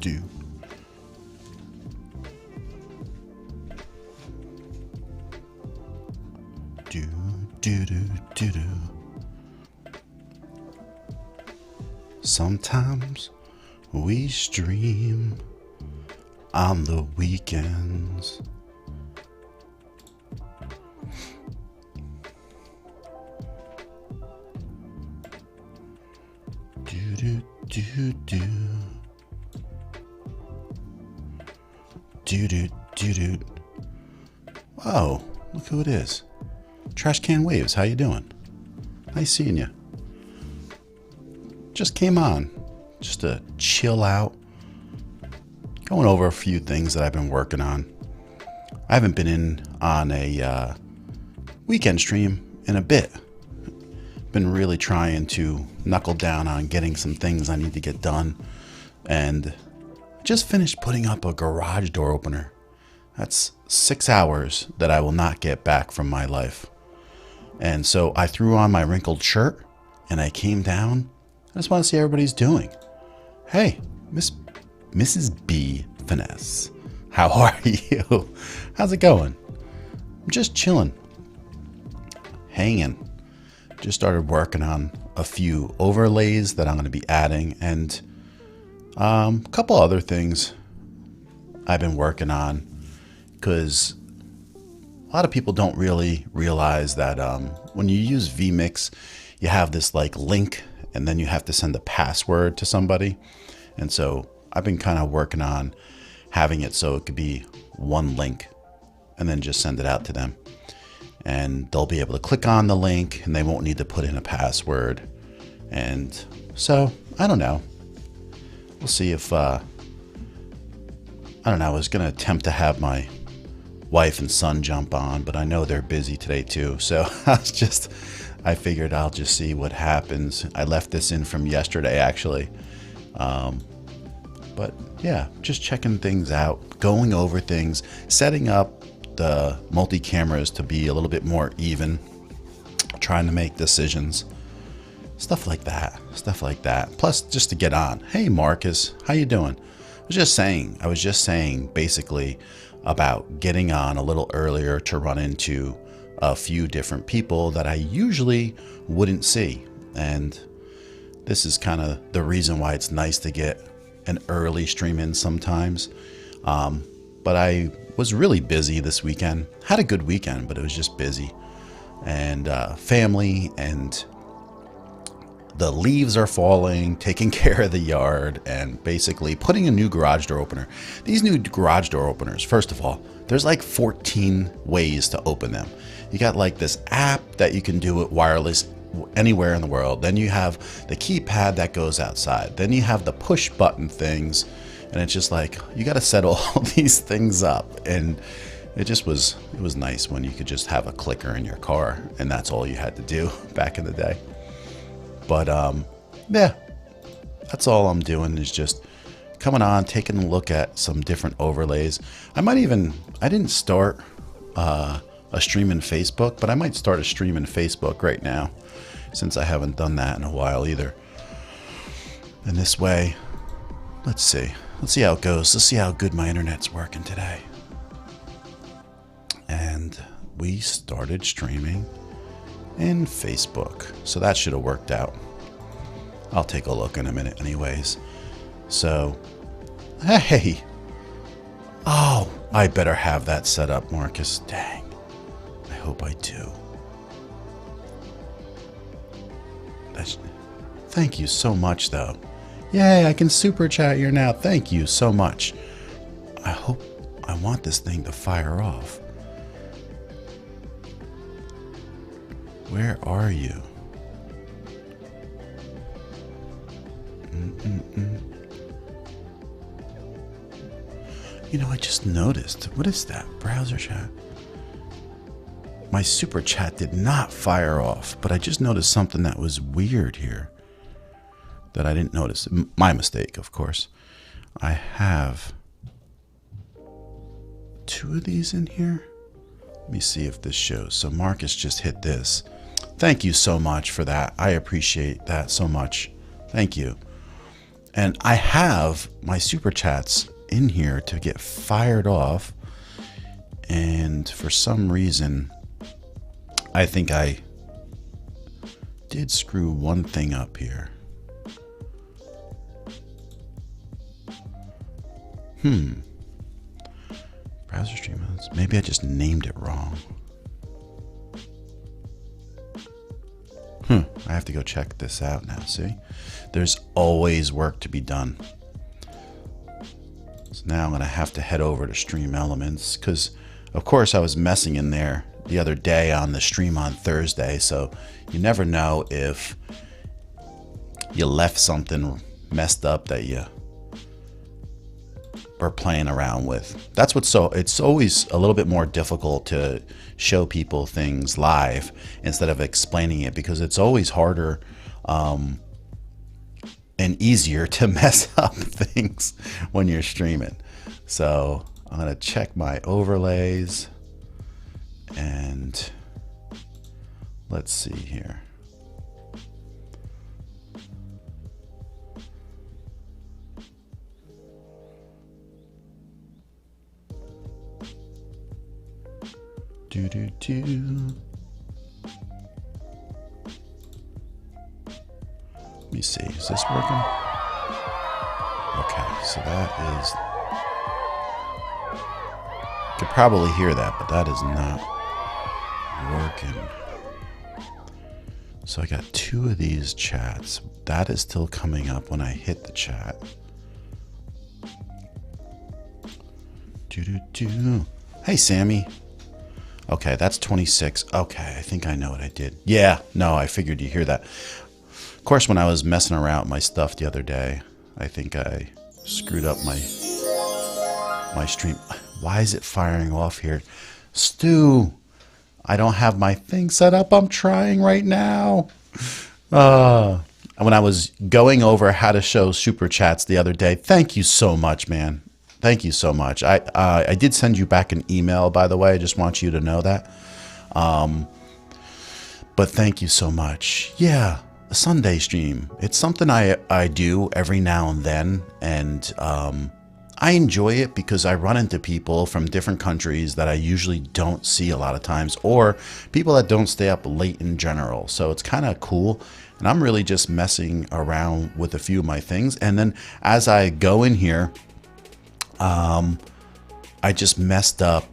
do. Do, do, do, do, do. Sometimes we stream on the weekends. Do, do, do, do. Do, do, do, do. Whoa, look who it is. Trash Can Waves, how you doing? Nice seeing you. Just came on, just to chill out. Going over a few things that I've been working on. I haven't been in on a weekend stream in a bit. Been really trying to knuckle down on getting some things I need to get done. And just finished putting up a garage door opener. That's 6 hours that I will not get back from my life. And so I threw on my wrinkled shirt and I came down. I just want to see how everybody's doing. Hey, Mrs. B. Finesse, how are you? How's it going? I'm just chilling, hanging. Just started working on a few overlays that I'm going to be adding, and a couple other things I've been working on, because a lot of people don't really realize that when you use vMix, you have this like link, and then you have to send a password to somebody. And so I've been kind of working on having it so it could be one link and then just send it out to them. And they'll be able to click on the link and they won't need to put in a password. And so, I don't know. We'll see if, I don't know, I was going to attempt to have my wife and son jump on, but I know they're busy today too. So I figured I'll just see what happens. I left this in from yesterday, actually. But yeah, just checking things out, going over things, setting up the multi-cameras to be a little bit more even, trying to make decisions, stuff like that. Plus, just to get on. Hey, Marcus, how you doing? I was just saying basically about getting on a little earlier to run into a few different people that I usually wouldn't see. And this is kind of the reason why it's nice to get an early stream in sometimes. But I was really busy this weekend. Had a good weekend, but it was just busy. And family, and the leaves are falling, taking care of the yard, and basically putting a new garage door opener. These new garage door openers, first of all, there's like 14 ways to open them. You got like this app that you can do it wireless anywhere in the world. Then you have the keypad that goes outside. Then you have the push button things. And it's just like, you got to set all these things up. And it was nice when you could just have a clicker in your car and that's all you had to do back in the day. But yeah, that's all I'm doing is just coming on, taking a look at some different overlays. I didn't start a stream in Facebook, but I might start a stream in Facebook right now, since I haven't done that in a while either. And this way, let's see how it goes. Let's see how good my internet's working today. And we started streaming in Facebook, so that should have worked out. I'll take a look in a minute anyways. So, hey. Oh, I better have that set up, Marcus. Dang. I hope I do. Thank you so much, though. Yay, I can super chat here now. Thank you so much. I want this thing to fire off. Where are you? You know, I just noticed. What is that? Browser chat. My super chat did not fire off, but I just noticed something that was weird here that I didn't notice. My mistake, of course. I have 2 of these in here. Let me see if this shows. So Marcus just hit this. Thank you so much for that. I appreciate that so much. Thank you. And I have my super chats in here to get fired off. And for some reason, I think I did screw one thing up here. Browser stream modes. Maybe I just named it wrong. I have to go check this out now. See, there's always work to be done. So now I'm gonna have to head over to Stream Elements because, of course, I was messing in there the other day on the stream on Thursday. So you never know if you left something messed up that you are playing around with. That's what's it's always a little bit more difficult to show people things live instead of explaining it, because it's always harder and easier to mess up things when you're streaming. So I'm gonna check my overlays and let's see here. Let me see, is this working? Okay, so that is, you could probably hear that, but that is not working. So I got 2 of these chats. That is still coming up when I hit the chat. Hey, Sammy. Okay, that's 26. Okay, I think I know what I did. Yeah, no, I figured you'd hear that. Of course, when I was messing around with my stuff the other day, I think I screwed up my stream. Why is it firing off here? Stu, I don't have my thing set up. I'm trying right now. When I was going over how to show super chats the other day, thank you so much, man. Thank you so much. I did send you back an email, by the way. I just want you to know that. But thank you so much. Yeah, a Sunday stream. It's something I do every now and then. And I enjoy it because I run into people from different countries that I usually don't see a lot of times, or people that don't stay up late in general. So it's kind of cool. And I'm really just messing around with a few of my things. And then as I go in here, I just messed up,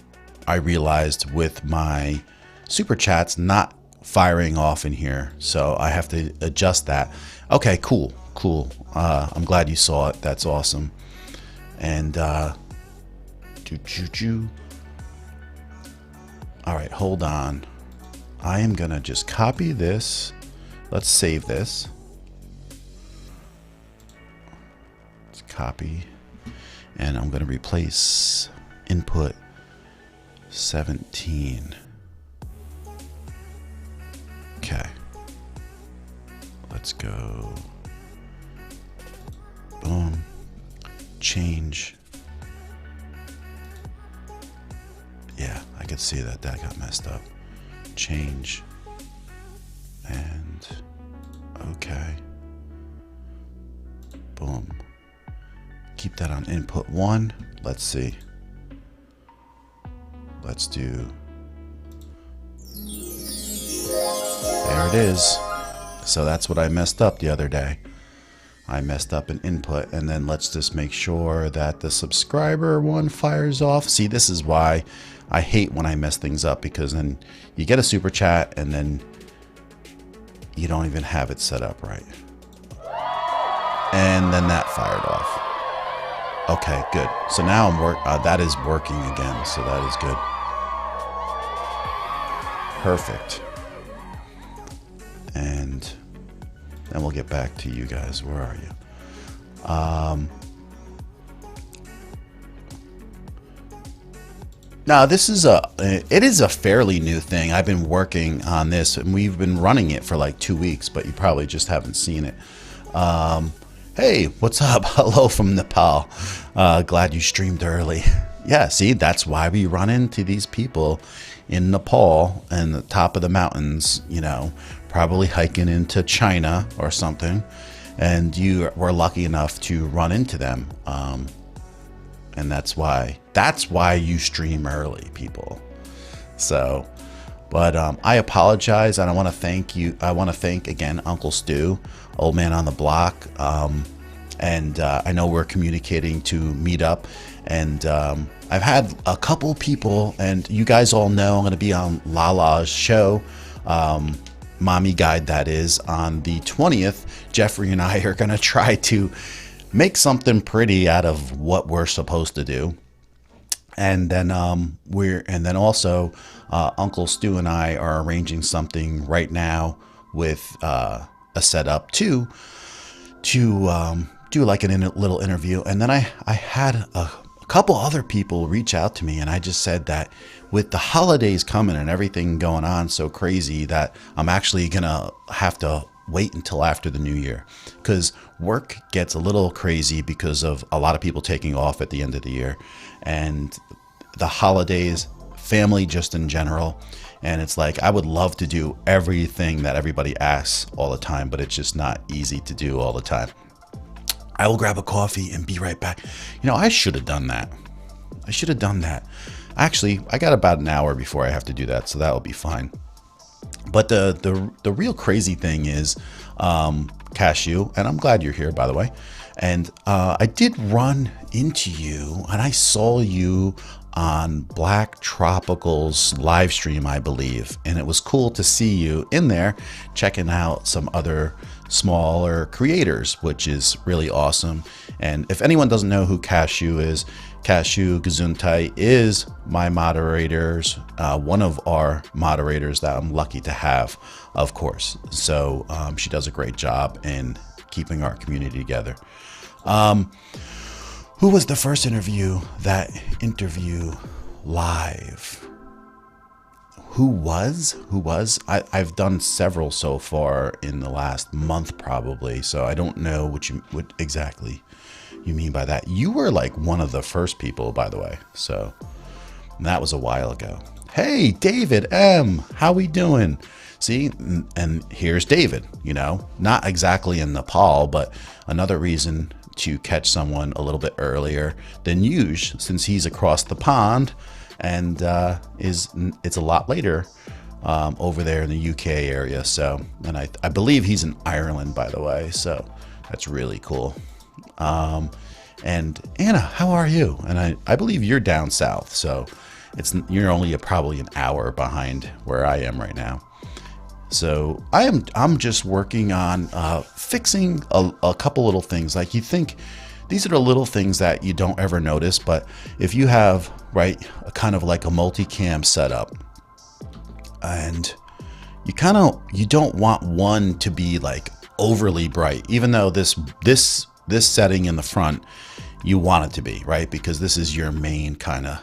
I realized, with my super chats not firing off in here. So I have to adjust that. Okay, cool. I'm glad you saw it. That's awesome. And, all right, hold on. I am going to just copy this. Let's save this. Let's copy. And I'm going to replace input 17. Okay. Let's go. Boom. Change. Yeah, I could see that got messed up. Change. And okay. Boom. Keep that on input 1. Let's see. Let's do. There it is. So that's what I messed up the other day. I messed up an input, and then let's just make sure that the subscriber one fires off. See, this is why I hate when I mess things up, because then you get a super chat and then you don't even have it set up right. And then that fired off. Okay, good. So now that is working again. So that is good. Perfect. And then we'll get back to you guys. Where are you? Now this is it is a fairly new thing. I've been working on this, and we've been running it for like 2 weeks, but you probably just haven't seen it. Hey, what's up? Hello from Nepal. Glad you streamed early. Yeah, see, that's why we run into these people in Nepal and the top of the mountains, you know, probably hiking into China or something. and you were lucky enough to run into them. And that's why you stream early, people. So, but I apologize, and I want to thank you. I want to thank again Uncle Stu, Old Man on the Block, and I know we're communicating to meet up, and I've had a couple people, and you guys all know I'm going to be on Lala's show, Mommy Guide, that is, on the 20th. Jeffrey and I are going to try to make something pretty out of what we're supposed to do. And then also Uncle Stu and I are arranging something right now with a setup to do like a little interview. And then I had a couple other people reach out to me, and I just said that with the holidays coming and everything going on so crazy, that I'm actually gonna have to wait until after the new year, because work gets a little crazy because of a lot of people taking off at the end of the year, and the holidays, family just in general. And it's like, I would love to do everything that everybody asks all the time, but it's just not easy to do all the time. I will grab a coffee and be right back. You know, I should have done that. Actually, I got about an hour before I have to do that, so that'll be fine. But the real crazy thing is, Cashew, and I'm glad you're here, by the way. And I did run into you, and I saw you on Black Tropical's live stream, I believe. And it was cool to see you in there checking out some other smaller creators, which is really awesome. And if anyone doesn't know who Cashew is, Cashew Gesundheit is my moderators, one of our moderators that I'm lucky to have, of course. So she does a great job in keeping our community together. Who was the first interview live? Who was? I've done several so far in the last month, probably. So I don't know what exactly you mean by that. You were like one of the first people, by the way. So that was a while ago. Hey, David M, how we doing? See, and here's David, you know, not exactly in Nepal, but another reason to catch someone a little bit earlier than usual, since he's across the pond, and it's a lot later over there in the UK area. So, and I believe he's in Ireland, by the way. So that's really cool. And Anna, how are you? And I believe you're down south, so you're only probably an hour behind where I am right now. So I'm just working on fixing a couple little things. Like, you think these are the little things that you don't ever notice, but if you have a kind of like a multicam setup, and you don't want one to be like overly bright, even though this setting in the front, you want it to be, right? Because this is your main kind of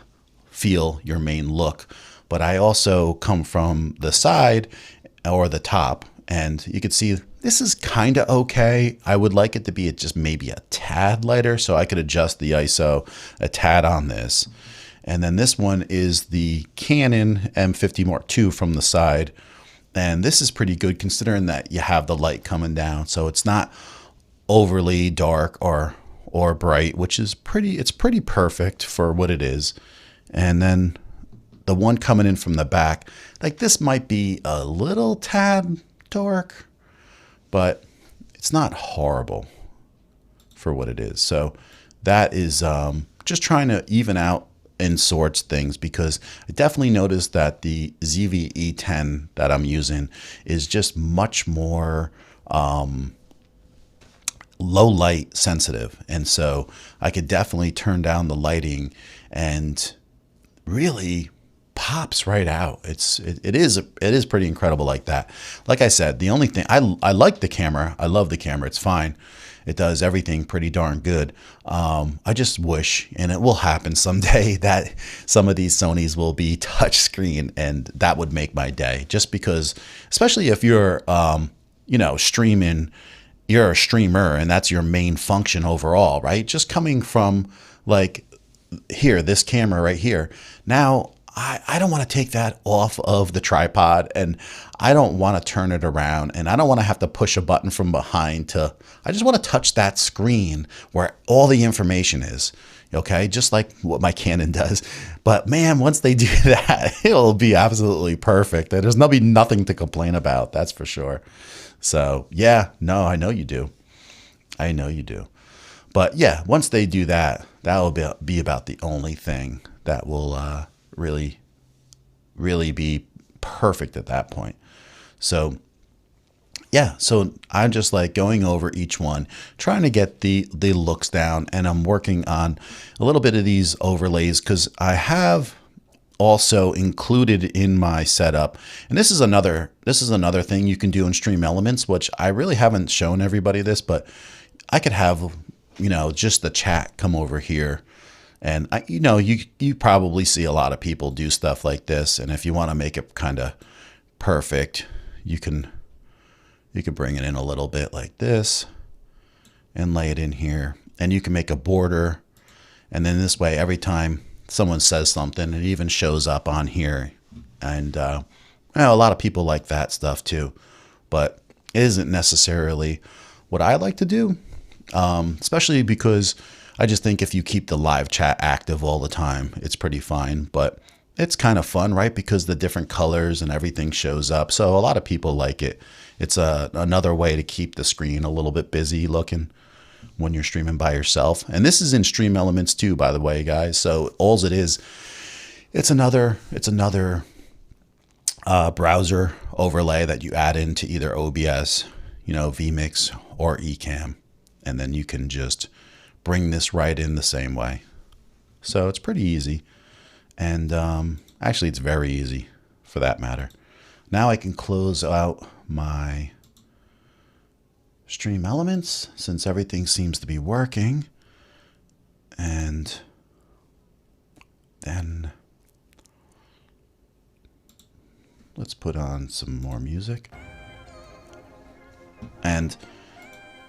feel, your main look. But I also come from the side or the top, and you can see this is kind of okay. I would like it to be just maybe a tad lighter, so I could adjust the ISO a tad on this. And then this one is the Canon M50 Mark II from the side. And this is pretty good considering that you have the light coming down. So it's not overly dark or bright, which is it's pretty perfect for what it is. And then the one coming in from the back, like this might be a little tad dark, but it's not horrible for what it is. So that is just trying to even out in sorts things, because I definitely noticed that the ZV-E10 that I'm using is just much more low light sensitive. And so I could definitely turn down the lighting and really pops right out. It is pretty incredible like that. Like I said, the only thing, I like the camera. I love the camera. It's fine. It does everything pretty darn good. I just wish, and it will happen someday, that some of these Sonys will be touchscreen, and that would make my day. Just because, especially if you're, streaming, you're a streamer, and that's your main function overall, right? Just coming from like here, this camera right here. Now I don't want to take that off of the tripod, and I don't want to turn it around, and I don't want to have to push a button from behind to, I just want to touch that screen where all the information is. Okay, just like what my Canon does. But man, once they do that, it'll be absolutely perfect. There's nothing to complain about, that's for sure. So yeah, no, I know you do. I know you do. But yeah, once they do that, that'll be about the only thing that will really be perfect at that point. So yeah, so I'm just like going over each one, trying to get the looks down, and I'm working on a little bit of these overlays because I have also included in my setup, and this is another thing you can do in Stream Elements, which I really haven't shown everybody this, but I could have, you know, just the chat come over here. And you probably see a lot of people do stuff like this. And if you want to make it kind of perfect, you can bring it in a little bit like this and lay it in here. And you can make a border. And then this way, every time someone says something, it even shows up on here. And a lot of people like that stuff too. But it isn't necessarily what I like to do, especially because I just think if you keep the live chat active all the time, it's pretty fine. But it's kind of fun, right? Because the different colors and everything shows up. So a lot of people like it. It's another way to keep the screen a little bit busy looking when you're streaming by yourself. And this is in Stream Elements too, by the way, guys. So all it is, it's another browser overlay that you add into either OBS, vMix or Ecamm. And then you can just bring this right in the same way. So it's pretty easy. And actually, it's very easy for that matter. Now I can close out my Stream Elements since everything seems to be working. And then let's put on some more music. And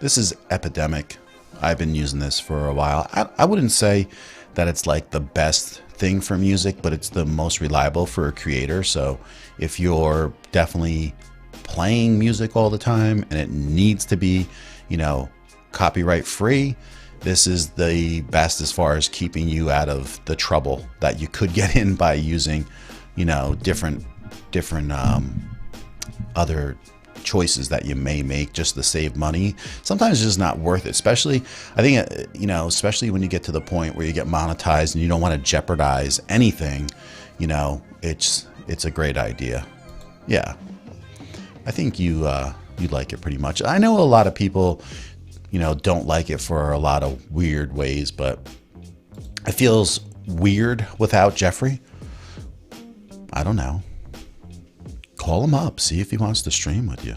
this is Epidemic. I've been using this for a while. I wouldn't say that it's like the best thing for music, but it's the most reliable for a creator. So if you're definitely playing music all the time and it needs to be, copyright free, this is the best as far as keeping you out of the trouble that you could get in by using, different other choices that you may make just to save money. Sometimes it's just not worth it, especially especially when you get to the point where you get monetized and you don't want to jeopardize anything. It's a great idea. Yeah, I think you'd like it pretty much. I know a lot of people don't like it for a lot of weird ways, but it feels weird without Jeffrey. I don't know. Call him up, see if he wants to stream with you.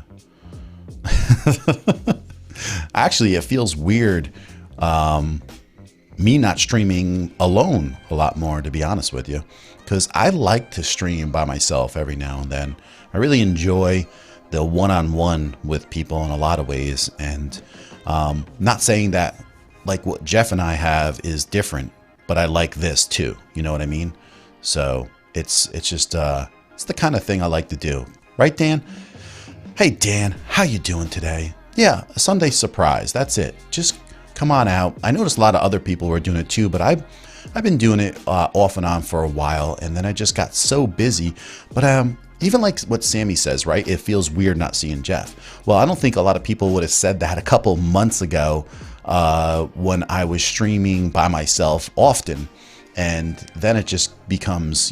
Actually, it feels weird me not streaming alone a lot more, to be honest with you, because I like to stream by myself every now and then. I really enjoy the one-on-one with people in a lot of ways, and not saying that like what Jeff and I have is different, but I like this too. You know what I mean? So it's just it's the kind of thing I like to do. Right, Dan? Hey, Dan, how you doing today? Yeah, a Sunday surprise. That's it. Just come on out. I noticed a lot of other people were doing it too, but I've been doing it off and on for a while, and then I just got so busy. But even like what Sammy says, right? It feels weird not seeing Jeff. Well, I don't think a lot of people would have said that a couple months ago when I was streaming by myself often. And then it just becomes,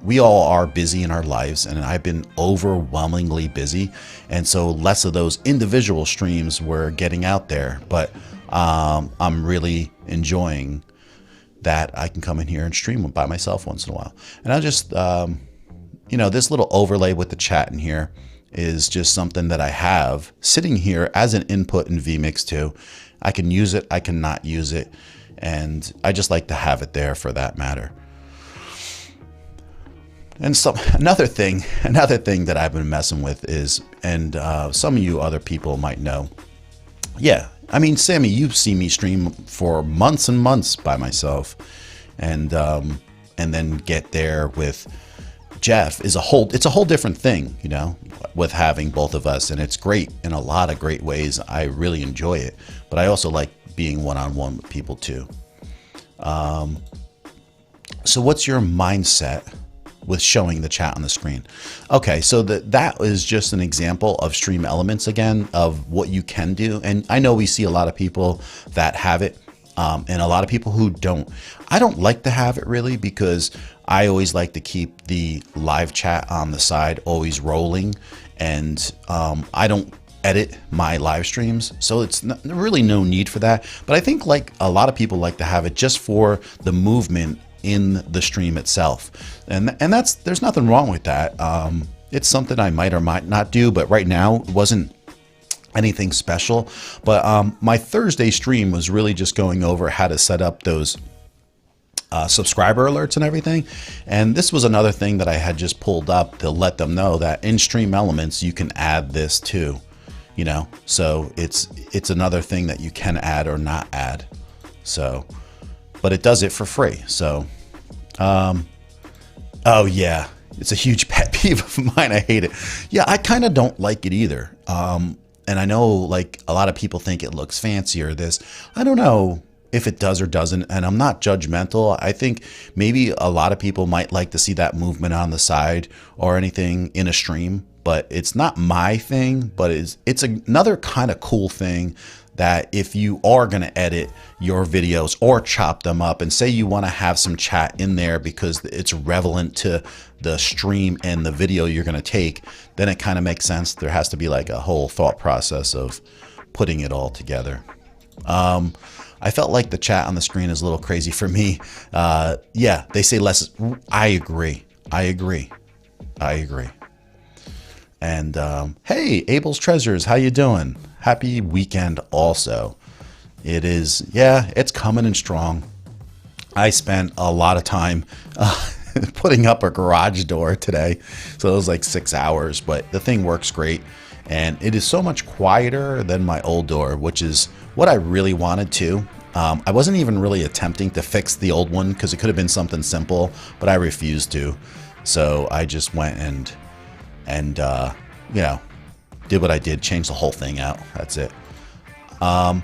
we all are busy in our lives, and I've been overwhelmingly busy. And so less of those individual streams were getting out there. But I'm really enjoying that I can come in here and stream by myself once in a while. And I'll just, this little overlay with the chat in here is just something that I have sitting here as an input in vMix too. I can use it, I can not use it. And I just like to have it there for that matter. And another thing that I've been messing with is, and some of you other people might know. Yeah, I mean, Sammy, you've seen me stream for months and months by myself. And and then get there with Jeff it's a whole different thing, you know, with having both of us. And it's great in a lot of great ways. I really enjoy it, but I also like being one-on-one with people too. So what's your mindset with showing the chat on the screen? Okay, so that is just an example of Stream Elements again, of what you can do. And I know we see a lot of people that have it, and a lot of people who don't. I don't like to have it really, because I always like to keep the live chat on the side always rolling, and I don't edit my live streams, so it's really no need for that. But I think like a lot of people like to have it just for the movement in the stream itself, and there's nothing wrong with that. It's something I might or might not do, but right now it wasn't anything special. But my Thursday stream was really just going over how to set up those subscriber alerts and everything. And this was another thing that I had just pulled up to let them know that in Stream Elements you can add this too, you know. So it's another thing that you can add or not add. So, but it does it for free. So, oh yeah, it's a huge pet peeve of mine. I hate it. Yeah, I kind of don't like it either. And I know like a lot of people think it looks fancy or this. I don't know if it does or doesn't, and I'm not judgmental. I think maybe a lot of people might like to see that movement on the side or anything in a stream, but it's not my thing. But it's another kind of cool thing that if you are going to edit your videos or chop them up, and say you want to have some chat in there because it's relevant to the stream and the video you're going to take, then it kind of makes sense. There has to be like a whole thought process of putting it all together. I felt like the chat on the screen is a little crazy for me. Yeah, they say less. I agree. And hey, Abel's Treasures, how you doing? Happy weekend also. It is, yeah, it's coming in strong. I spent a lot of time putting up a garage door today. So it was like 6 hours, but the thing works great. And it is so much quieter than my old door, which is what I really wanted to. I wasn't even really attempting to fix the old one because it could have been something simple, but I refused to. So I just went and you know, did what I did, changed the whole thing out. That's it. I'm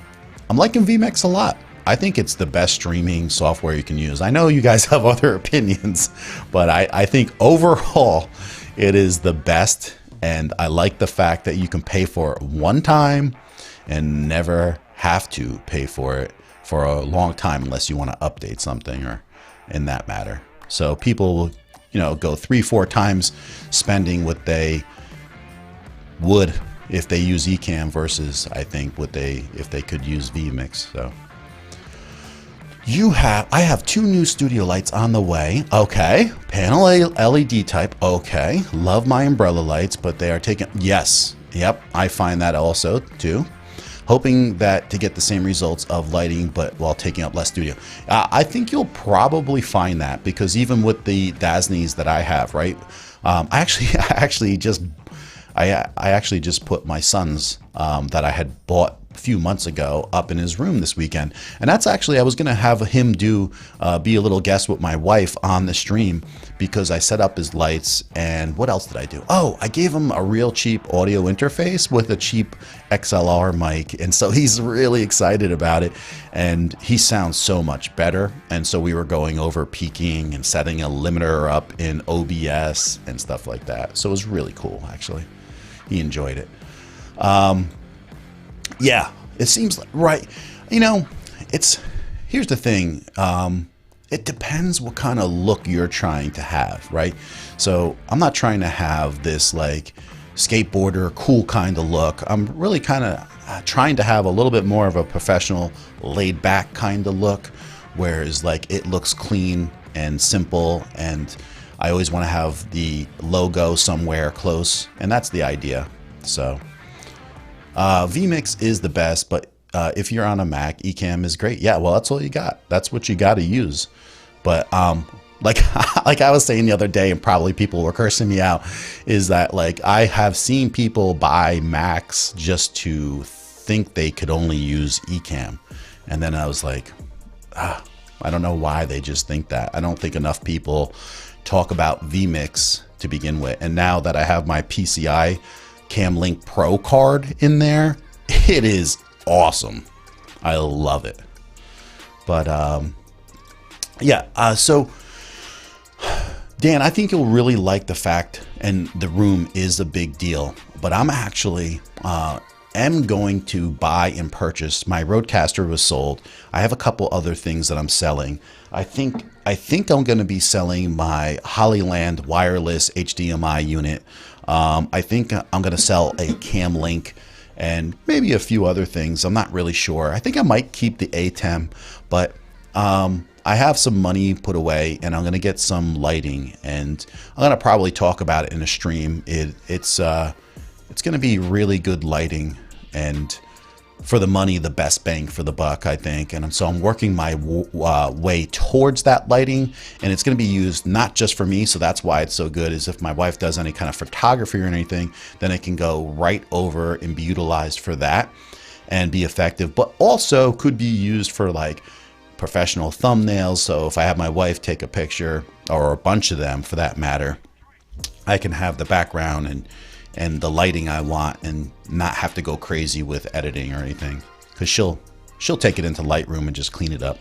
liking vMix a lot. I think it's the best streaming software you can use. I know you guys have other opinions, but I think overall it is the best. And I like the fact that you can pay for it one time and never have to pay for it for a long time unless you want to update something or in that matter. So people will, you know, go 3-4 times spending what they would if they use Ecamm versus I think what they if they could use vMix. So I have 2 new studio lights on the way. Okay, panel LED type. Okay, love my umbrella lights, but they are taking, yes, yep, I find that also too. Hoping that to get the same results of lighting, but while taking up less studio. I think you'll probably find that, because even with the Dasneys that I have, right? I actually just put my son's that I had bought a few months ago up in his room this weekend. And that's actually, I was going to have him be a little guest with my wife on the stream, because I set up his lights. And what else did I do? Oh, I gave him a real cheap audio interface with a cheap XLR mic. And so he's really excited about it. And he sounds so much better. And so we were going over peaking and setting a limiter up in OBS and stuff like that. So it was really cool, actually. He enjoyed it. Yeah, it seems like, right. You know, here's the thing. It depends what kind of look you're trying to have, right? So I'm not trying to have this like skateboarder, cool kind of look. I'm really kind of trying to have a little bit more of a professional, laid back kind of look, whereas like it looks clean and simple, and I always want to have the logo somewhere close, and that's the idea. So vMix is the best, but if you're on a Mac, Ecamm is great. Yeah, well, that's all you got. That's what you got to use. But like I was saying the other day, and probably people were cursing me out, is that like I have seen people buy Macs just to think they could only use Ecamm, and then I was like, I don't know why they just think that. I don't think enough people talk about vMix to begin with. And now that I have my PCI CamLink Pro card in there, it is awesome. I love it. But yeah, so Dan, I think you'll really like the fact, and the room is a big deal, but I'm actually am going to buy and purchase. My Rodecaster was sold. I have a couple other things that I'm selling. I think I'm going to be selling my Hollyland wireless HDMI unit. I think I'm going to sell a CamLink and maybe a few other things. I'm not really sure. I think I might keep the ATEM, but I have some money put away, and I'm going to get some lighting, and I'm going to probably talk about it in a stream. It's going to be really good lighting, and for the money, the best bang for the buck, I think. And so I'm working my way towards that lighting, and it's going to be used not just for me. So that's why it's so good, is if my wife does any kind of photography or anything, then it can go right over and be utilized for that and be effective, but also could be used for like professional thumbnails. So if I have my wife take a picture, or a bunch of them for that matter, I can have the background and the lighting I want, and not have to go crazy with editing or anything, because she'll take it into Lightroom and just clean it up.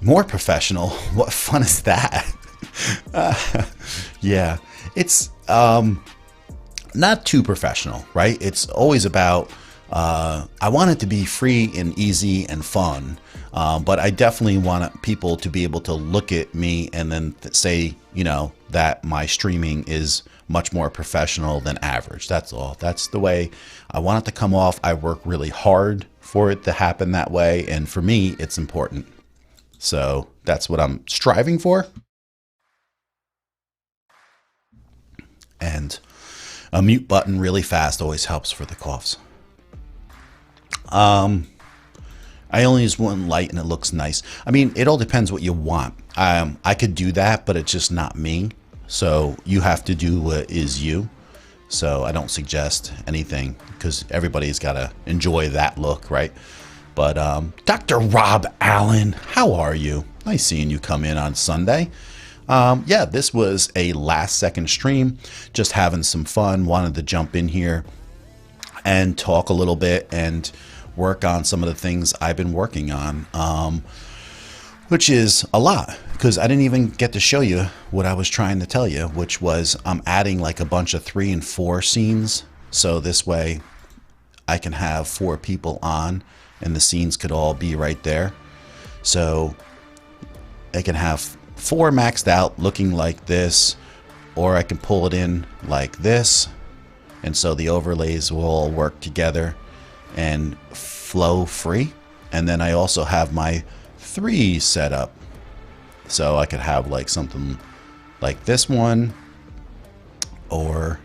More professional. What fun is that? Yeah, it's not too professional, right? It's always about I want it to be free and easy and fun, but I definitely want people to be able to look at me and then say, you know, that my streaming is much more professional than average. That's all. That's the way I want it to come off. I work really hard for it to happen that way, and for me, it's important. So that's what I'm striving for. And a mute button really fast always helps for the coughs. I only use one light and it looks nice. I mean, it all depends what you want. I could do that, but it's just not me. So you have to do what is you. So I don't suggest anything, because everybody's got to enjoy that look, right? But Dr. Rob Allen, how are you? Nice seeing you come in on Sunday. Yeah, this was a last second stream, just having some fun. Wanted to jump in here and talk a little bit and work on some of the things I've been working on, which is a lot, because I didn't even get to show you what I was trying to tell you, which was I'm adding like a bunch of 3 and 4 scenes. So this way I can have 4 people on and the scenes could all be right there. So I can have 4 maxed out looking like this, or I can pull it in like this. And so the overlays will all work together and flow free. And then I also have my 3 set up, so I could have like something like this one, or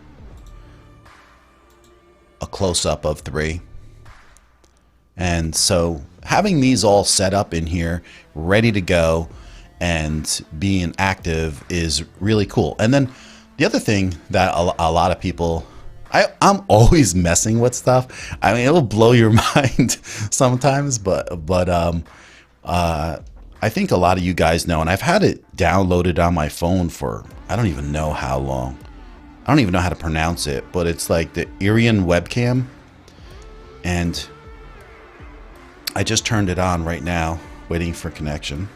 a close-up of 3. And so having these all set up in here ready to go and being active is really cool. And then the other thing that a lot of people, I'm always messing with stuff. I mean, it'll blow your mind sometimes, but I think a lot of you guys know, and I've had it downloaded on my phone for, I don't even know how long. I don't even know how to pronounce it, but it's like the Irian webcam. And I just turned it on right now, waiting for connection.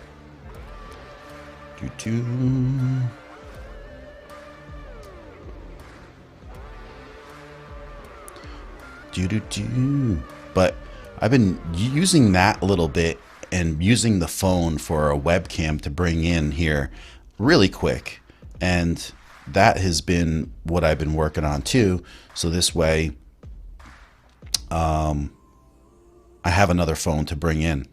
But I've been using that a little bit and using the phone for a webcam to bring in here really quick. And that has been what I've been working on too. So this way, I have another phone to bring in,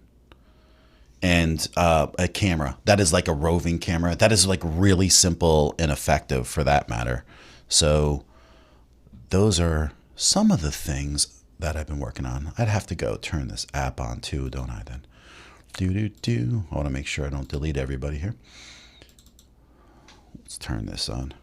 and a camera that is like a roving camera that is like really simple and effective for that matter. So those are some of the things that I've been working on. I'd have to go turn this app on too, don't I then? I want to make sure I don't delete everybody here. Let's turn this on.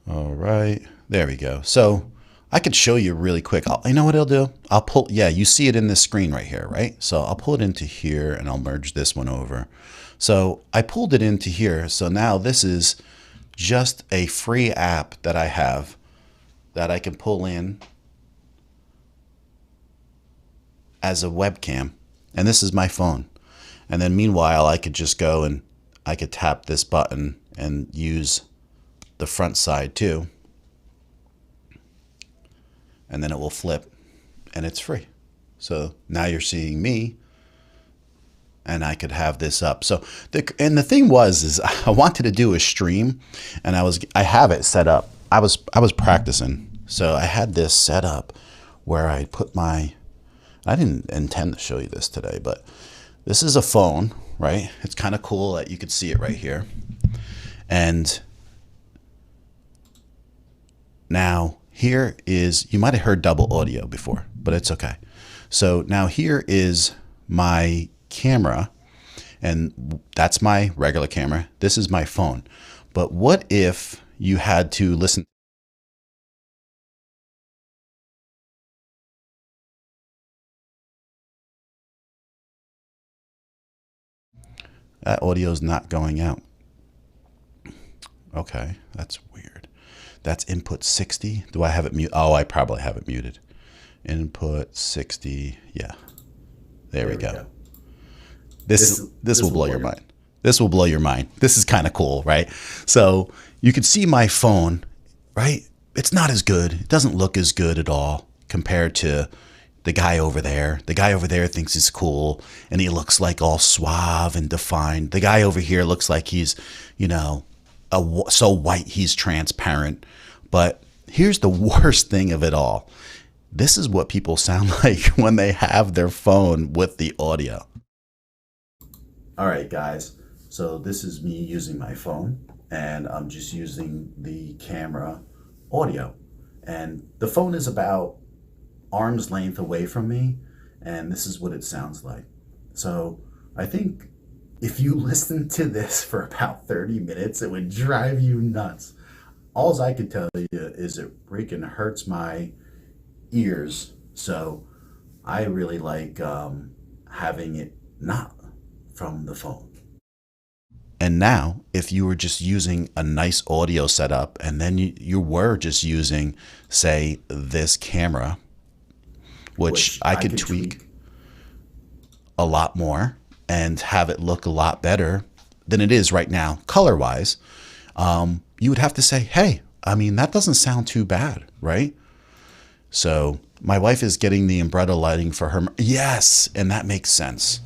All right, there we go. So I could show you really quick. You know what I'll do? I'll pull, yeah, you see it in this screen right here, right? So I'll pull it into here and I'll merge this one over. So I pulled it into here. So now this is just a free app that I have that I can pull in as a webcam. And this is my phone. And then meanwhile, I could just go and I could tap this button and use the front side too. And then it will flip and it's free. So now you're seeing me and I could have this up. So the thing is I wanted to do a stream and I have it set up. I was practicing. So I had this set up where I put I didn't intend to show you this today, but this is a phone, right? It's kind of cool that you could see it right here. And now here is, you might have heard double audio before, but it's okay. So now here is my camera, and that's my regular camera. This is my phone. But what if you had to listen? That audio is not going out. Okay, that's weird. That's input 60. Do I have it muted? Oh, I probably have it muted. Input 60. Yeah. There we go. This will blow your mind. This will blow your mind. This is kind of cool, right? So you can see my phone, right? It's not as good. It doesn't look as good at all compared to the guy over there. The guy over there thinks he's cool and he looks like all suave and defined. The guy over here looks like he's, you know, so white he's transparent. But here's the worst thing of it all. This is what people sound like when they have their phone with the audio. All right, guys. So this is me using my phone and I'm just using the camera audio. And the phone is about arm's length away from me, and this is what it sounds like. So I think if you listen to this for about 30 minutes, it would drive you nuts. All I could tell you is it freaking hurts my ears. So I really like having it not from the phone. And now, if you were just using a nice audio setup and then you were just using, say, this camera, which I could tweak a lot more and have it look a lot better than it is right now, color-wise, you would have to say, hey, I mean, that doesn't sound too bad, right? So my wife is getting the umbrella lighting for her. Yes, and that makes sense.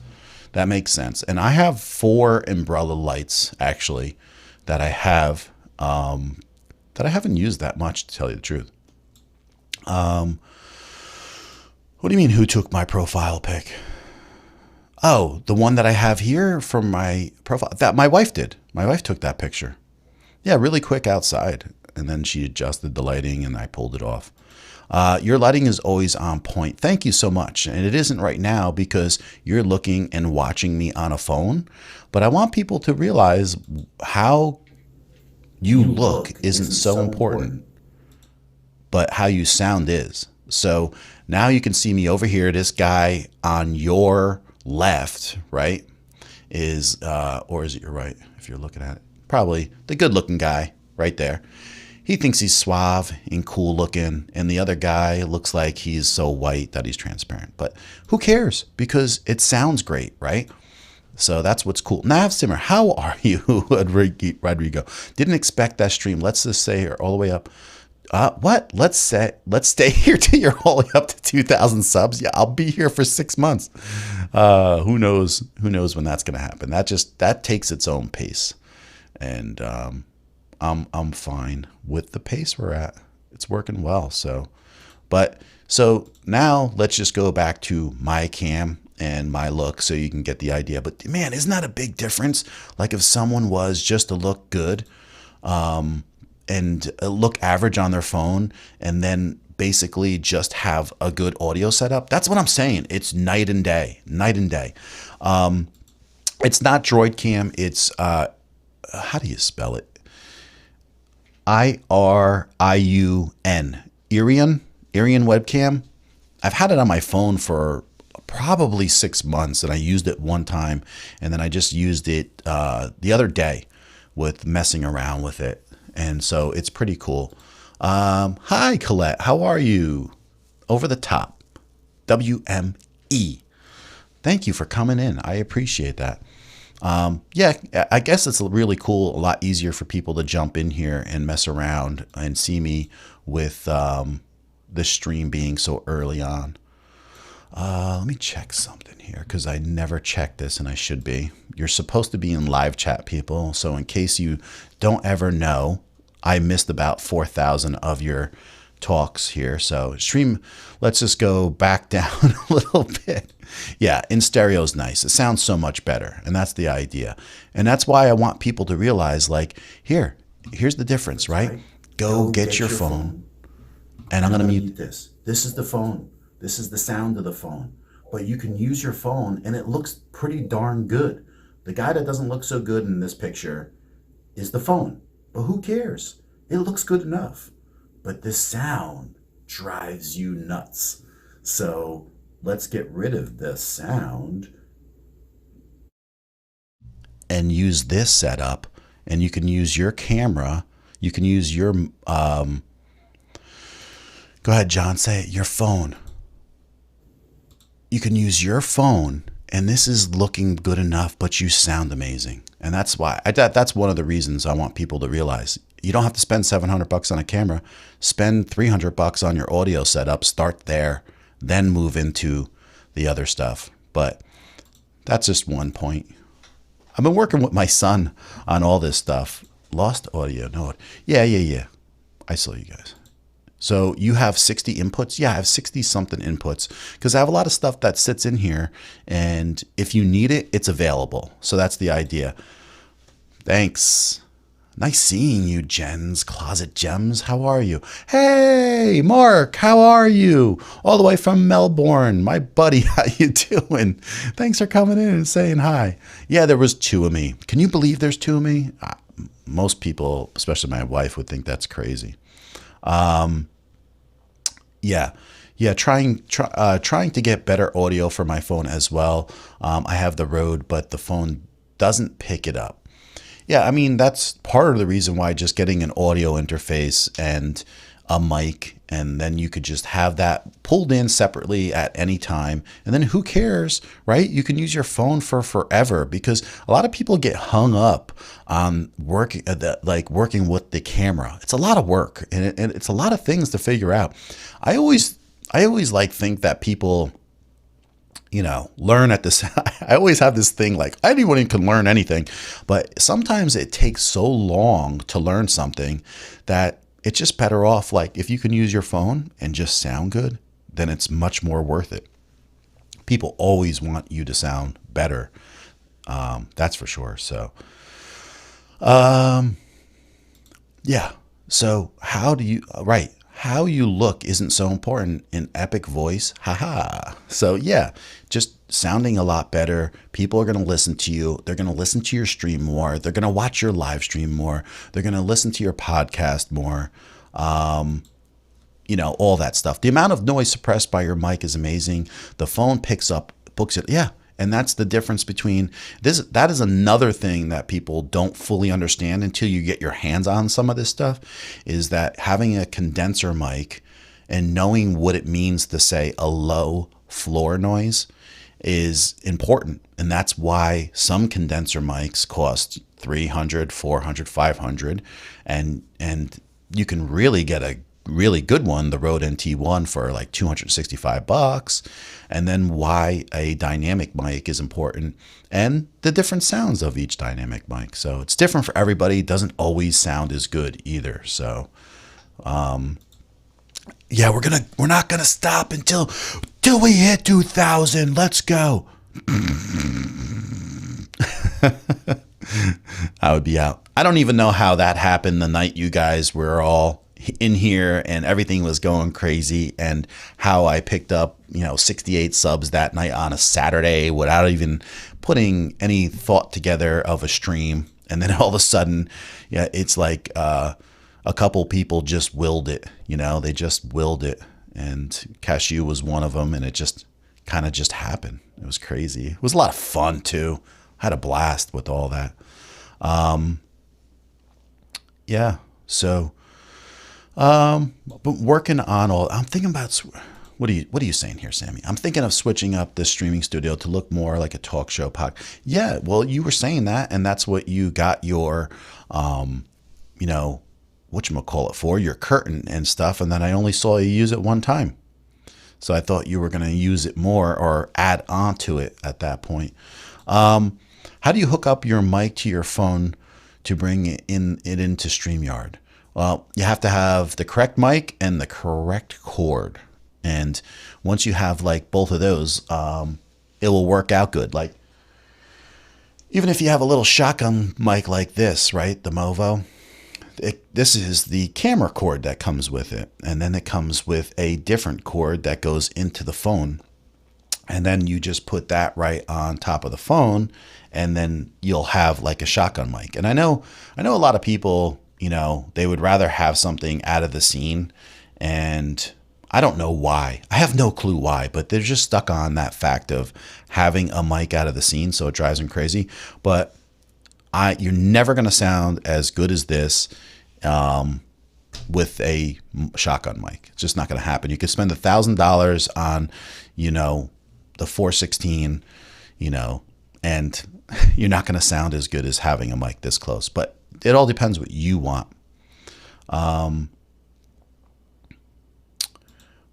That makes sense. And I have 4 umbrella lights, actually, that I have that I haven't used that much, to tell you the truth. What do you mean, who took my profile pic? Oh, the one that I have here from my profile. That my wife did. My wife took that picture. Yeah, really quick outside. And then she adjusted the lighting and I pulled it off. Your lighting is always on point. Thank you so much. And it isn't right now because you're looking and watching me on a phone. But I want people to realize how you look isn't so important, but how you sound is. So now you can see me over here. This guy on your left, right, is, or is it your right if you're looking at it? Probably the good looking guy right there. He thinks he's suave and cool looking, and the other guy looks like he's so white that he's transparent. But who cares? Because it sounds great, right? So that's what's cool. Nav Simmer, how are you, Rodrigo? Didn't expect that stream. Let's just say here all the way up. What? Let's stay here till you're all the way up to 2,000 subs. Yeah, I'll be here for 6 months. Who knows? Who knows when that's gonna happen? That takes its own pace, and I'm fine with the pace we're at. It's working well. So now let's just go back to my cam and my look so you can get the idea. But man, isn't that a big difference? Like if someone was just to look good and look average on their phone and then basically just have a good audio setup. That's what I'm saying. It's night and day, night and day. It's not Droid Cam. It's, how do you spell it? IRIUN, Irion, Arian webcam, I've had it on my phone for probably 6 months, and I used it one time, and then I just used it the other day with messing around with it. And so it's pretty cool. Hi, Colette. How are you? Over the top. WME. Thank you for coming in. I appreciate that. Yeah, I guess it's really cool, a lot easier for people to jump in here and mess around and see me with the stream being so early on. Let me check something here because I never checked this and I should be. You're supposed to be in live chat, people. So in case you don't ever know, I missed about 4,000 of your talks here. So stream, let's just go back down a little bit. Yeah, in stereo is nice. It sounds so much better. And that's the idea. And that's why I want people to realize, like, here's the difference, right? Go get your phone. And I'm going to mute this. This is the phone. This is the sound of the phone. But you can use your phone and it looks pretty darn good. The guy that doesn't look so good in this picture is the phone. But who cares? It looks good enough. But this sound drives you nuts. So let's get rid of the sound and use this setup. And you can use your camera. You can use your, go ahead, John, say it, your phone. You can use your phone, and this is looking good enough, but you sound amazing. And that's why, that's one of the reasons I want people to realize you don't have to spend $700 on a camera. Spend $300 on your audio setup, start there, then move into the other stuff. But that's just one point. I've been working with my son on all this stuff. Lost audio, no. Yeah. I saw you guys. So you have 60 inputs? Yeah, I have 60 something inputs because I have a lot of stuff that sits in here, and if you need it, it's available. So that's the idea. Thanks. Nice seeing you, Jen's Closet Gems. How are you? Hey, Mark, how are you? All the way from Melbourne. My buddy, how you doing? Thanks for coming in and saying hi. Yeah, there was two of me. Can you believe there's two of me? Most people, especially my wife, would think that's crazy. Trying to get better audio for my phone as well. I have the Rode, but the phone doesn't pick it up. Yeah, I mean, that's part of the reason why just getting an audio interface and a mic, and then you could just have that pulled in separately at any time. And then who cares, right? You can use your phone for forever, because a lot of people get hung up on working with the camera. It's a lot of work, and it's a lot of things to figure out. I always think that people, learn at this. I always have this thing like anyone can learn anything, but sometimes it takes so long to learn something that it's just better off. Like if you can use your phone and just sound good, then it's much more worth it. People always want you to sound better. That's for sure. So, yeah. So how you look isn't so important in epic voice. Haha. So yeah, just sounding a lot better. People are going to listen to you. They're going to listen to your stream more. They're going to watch your live stream more. They're going to listen to your podcast more. All that stuff. The amount of noise suppressed by your mic is amazing. The phone books it. Yeah. And that's the difference between this. That is another thing that people don't fully understand until you get your hands on some of this stuff, is that having a condenser mic and knowing what it means to say a low floor noise is important. And that's why some condenser mics cost $300, $400, $500. And you can really get a really good one, the Rode NT1, for like $265. And then why a dynamic mic is important, and the different sounds of each dynamic mic. So it's different for everybody. It doesn't always sound as good either. So yeah, we're not gonna stop until we hit 2,000. Let's go. I would be out. I don't even know how that happened the night you guys were all in here and everything was going crazy, and how I picked up 68 subs that night on a Saturday without even putting any thought together of a stream. And then all of a sudden, it's like a couple people just willed it. They just willed it, and Cashew was one of them, and it just kind of just happened. It was crazy. It was a lot of fun too. I had a blast with all that. Yeah. So, but working on all, I'm thinking about, what are you saying here, Sammy? I'm thinking of switching up this streaming studio to look more like a talk show Yeah. Well, you were saying that, and that's what you got your, whatchamacallit for, your curtain and stuff. And then I only saw you use it one time. So I thought you were going to use it more or add on to it at that point. How do you hook up your mic to your phone to bring it into StreamYard? Well, you have to have the correct mic and the correct cord. And once you have like both of those, it will work out good. Like, even if you have a little shotgun mic like this, right? The Movo, this is the camera cord that comes with it. And then it comes with a different cord that goes into the phone. And then you just put that right on top of the phone, and then you'll have like a shotgun mic. And I know a lot of people, they would rather have something out of the scene, and I don't know why. I have no clue why, but they're just stuck on that fact of having a mic out of the scene, so it drives them crazy. But you're never going to sound as good as this with a shotgun mic. It's just not going to happen. You could spend $1,000 on, the 416, and you're not going to sound as good as having a mic this close. But it all depends what you want.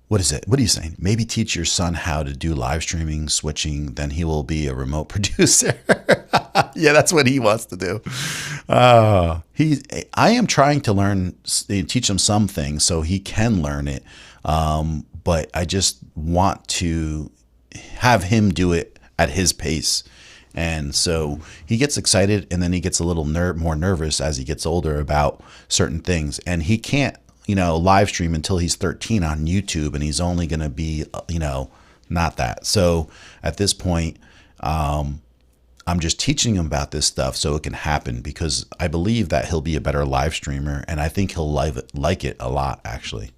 What is it? What are you saying? Maybe teach your son how to do live streaming, switching, then he will be a remote producer. Yeah, that's what he wants to do. I am trying to teach him some things so he can learn it. But I just want to have him do it at his pace. And so he gets excited, and then he gets a little more nervous as he gets older about certain things. And he can't, live stream until he's 13 on YouTube, and he's only going to be, not that. So at this point, I'm just teaching him about this stuff so it can happen, because I believe that he'll be a better live streamer, and I think he'll like it a lot, actually.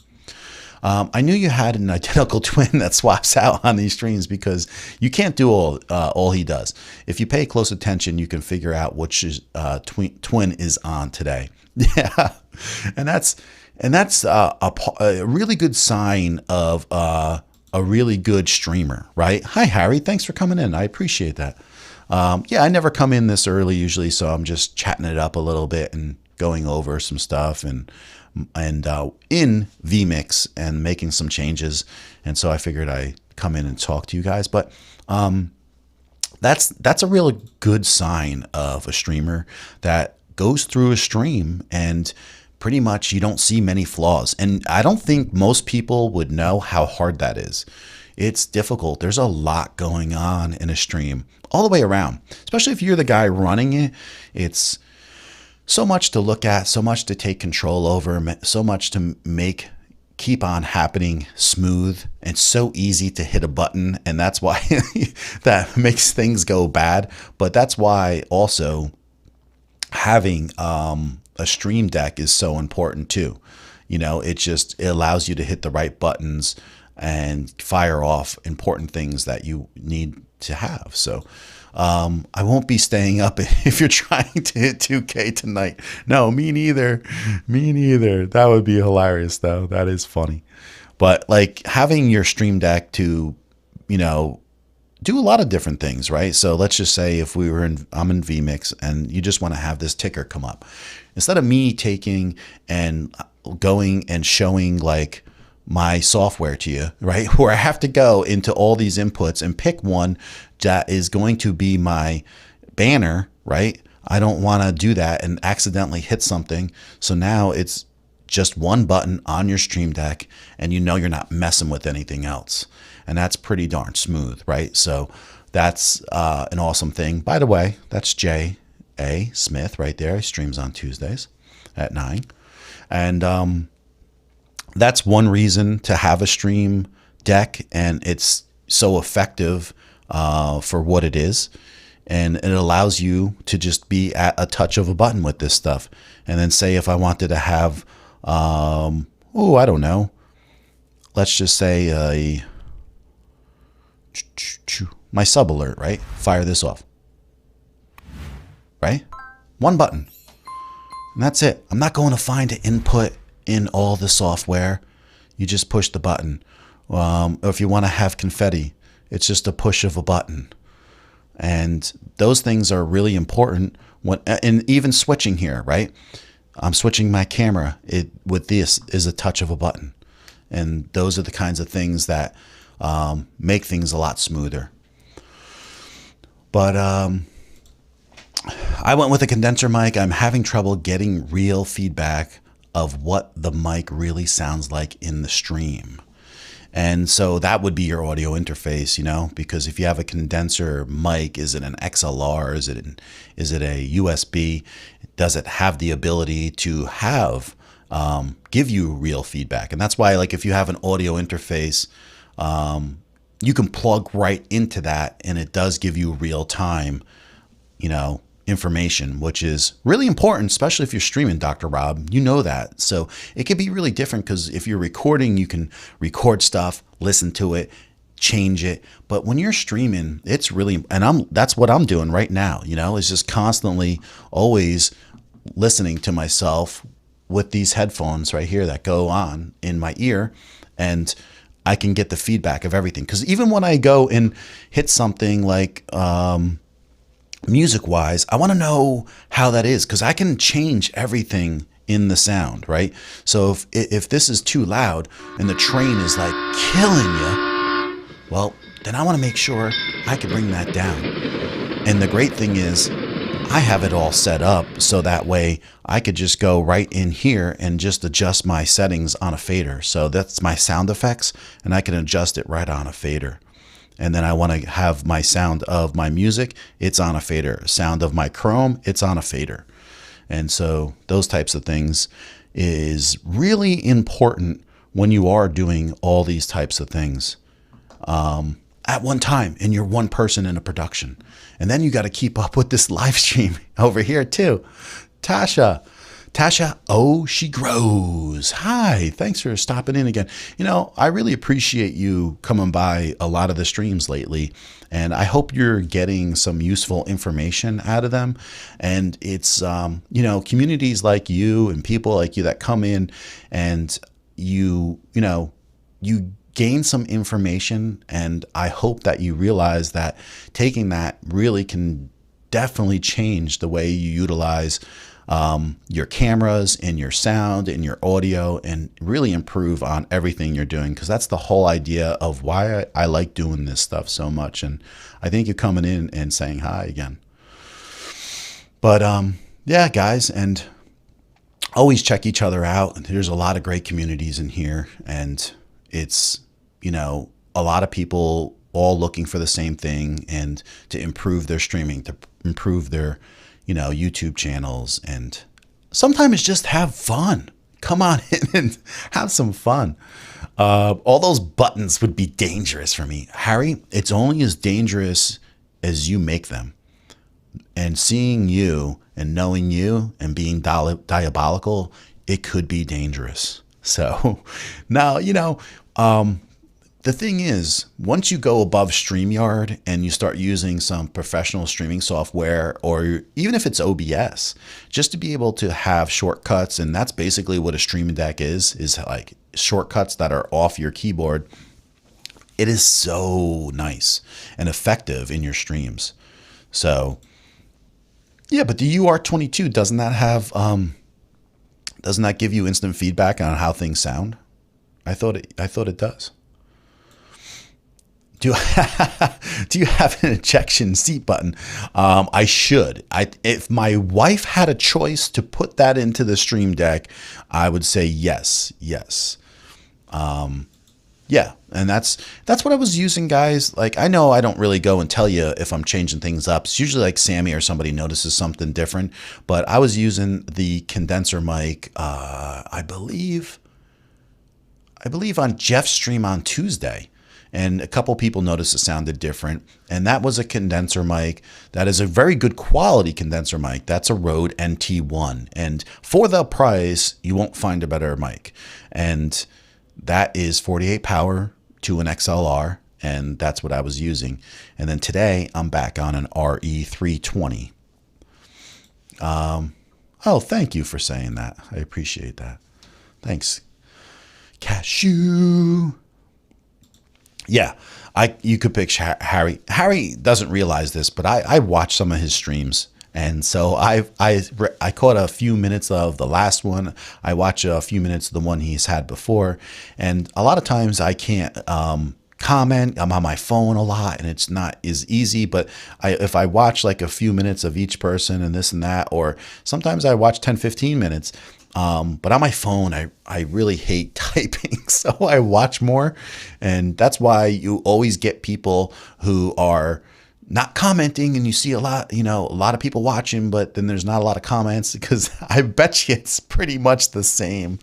I knew you had an identical twin that swaps out on these streams, because you can't do all he does. If you pay close attention, you can figure out which twin is on today. Yeah, and that's a really good sign of a really good streamer, right? Hi, Harry. Thanks for coming in. I appreciate that. Yeah, I never come in this early usually, so I'm just chatting it up a little bit and going over some stuff and in vMix and making some changes. And so I figured I'd come in and talk to you guys. But that's a really good sign of a streamer that goes through a stream and pretty much you don't see many flaws. And I don't think most people would know how hard that is. It's difficult. There's a lot going on in a stream all the way around, especially if you're the guy running it. It's so much to look at, so much to take control over, so much to keep on happening smooth, and so easy to hit a button. And that's why that makes things go bad. But that's why also having a stream deck is so important too. It allows you to hit the right buttons and fire off important things that you need to have. So I won't be staying up if you're trying to hit 2K tonight. No, me neither. Me neither. That would be hilarious, though. That is funny. But like having your stream deck to, do a lot of different things, right? So let's just say if I'm in vMix and you just want to have this ticker come up. Instead of me taking and going and showing like my software to you, right? Where I have to go into all these inputs and pick one that is going to be my banner, right? I don't want to do that and accidentally hit something. So now it's just one button on your stream deck, and you're not messing with anything else. And that's pretty darn smooth, right? So that's an awesome thing. By the way, that's J.A. Smith right there. He streams on Tuesdays at 9. And that's one reason to have a stream deck, and it's so effective for what it is. And it allows you to just be at a touch of a button with this stuff. And then say if I wanted to have, I don't know, let's just say my sub alert, right? Fire this off, right? One button. And that's it. I'm not going to find an input in all the software. You just push the button. Or if you want to have confetti, it's just a push of a button. And those things are really important. And even switching here, right? I'm switching my camera. With this is a touch of a button. And those are the kinds of things that make things a lot smoother. But I went with a condenser mic. I'm having trouble getting real feedback of what the mic really sounds like in the stream. And so that would be your audio interface, because if you have a condenser mic, is it an XLR? Is it a USB? Does it have the ability to have give you real feedback? And that's why, like, if you have an audio interface, you can plug right into that, and it does give you real time, information, which is really important, especially if you're streaming, Dr. Rob. You know that. So it could be really different, because if you're recording, you can record stuff, listen to it, change it. But when you're streaming, it's really, and that's what I'm doing right now, is just constantly always listening to myself with these headphones right here that go on in my ear, and I can get the feedback of everything. Because even when I go and hit something like music wise, I want to know how that is, because I can change everything in the sound, right? So if this is too loud and the train is like killing you, well, then I want to make sure I can bring that down. And the great thing is I have it all set up so that way I could just go right in here and just adjust my settings on a fader. So that's my sound effects, and I can adjust it right on a fader. And then I want to have my sound of my music, it's on a fader. Sound of my Chrome, it's on a fader. And so those types of things is really important when you are doing all these types of things at one time, and you're one person in a production. And then you got to keep up with this live stream over here too. Tasha, oh, she grows. Hi, thanks for stopping in again. I really appreciate you coming by a lot of the streams lately, and I hope you're getting some useful information out of them. And it's, communities like you and people like you that come in, and you gain some information. And I hope that you realize that taking that really can definitely change the way you utilize your cameras and your sound and your audio, and really improve on everything you're doing, because that's the whole idea of why I like doing this stuff so much. And I think you coming in and saying hi again. But yeah, guys, and always check each other out. There's a lot of great communities in here, and it's a lot of people all looking for the same thing, and to improve their streaming, to improve their YouTube channels, and sometimes just have fun. Come on in and have some fun. All those buttons would be dangerous for me. Harry, it's only as dangerous as you make them. And seeing you and knowing you and being diabolical, it could be dangerous. So now, the thing is, once you go above StreamYard and you start using some professional streaming software, or even if it's OBS, just to be able to have shortcuts, and that's basically what a Stream Deck is like shortcuts that are off your keyboard. It is so nice and effective in your streams. So yeah, but the UR22, doesn't that give you instant feedback on how things sound? I thought it does. Do you have an ejection seat button? I should. If my wife had a choice to put that into the Stream Deck, I would say yes. Yeah, and that's what I was using, guys. Like, I know I don't really go and tell you if I'm changing things up. It's usually like Sammy or somebody notices something different. But I was using the condenser mic, I believe on Jeff's stream on Tuesday. And a couple people noticed it sounded different. And that was a condenser mic. That is a very good quality condenser mic. That's a Rode NT1. And for the price, you won't find a better mic. And that is 48 power to an XLR, and that's what I was using. And then today I'm back on an RE320. Oh, thank you for saying that. I appreciate that. Thanks. Cashew. Yeah, you could picture Harry. Harry doesn't realize this, but I watched some of his streams. And so I caught a few minutes of the last one. I watch a few minutes of the one he's had before. And a lot of times I can't comment. I'm on my phone a lot and it's not as easy. But if I watch like a few minutes of each person and this and that, or sometimes I watch 10, 15 minutes. But on my phone, I really hate typing. So I watch more. And that's why you always get people who are not commenting, and you see a lot of people watching, but then there's not a lot of comments, because I bet you it's pretty much the same.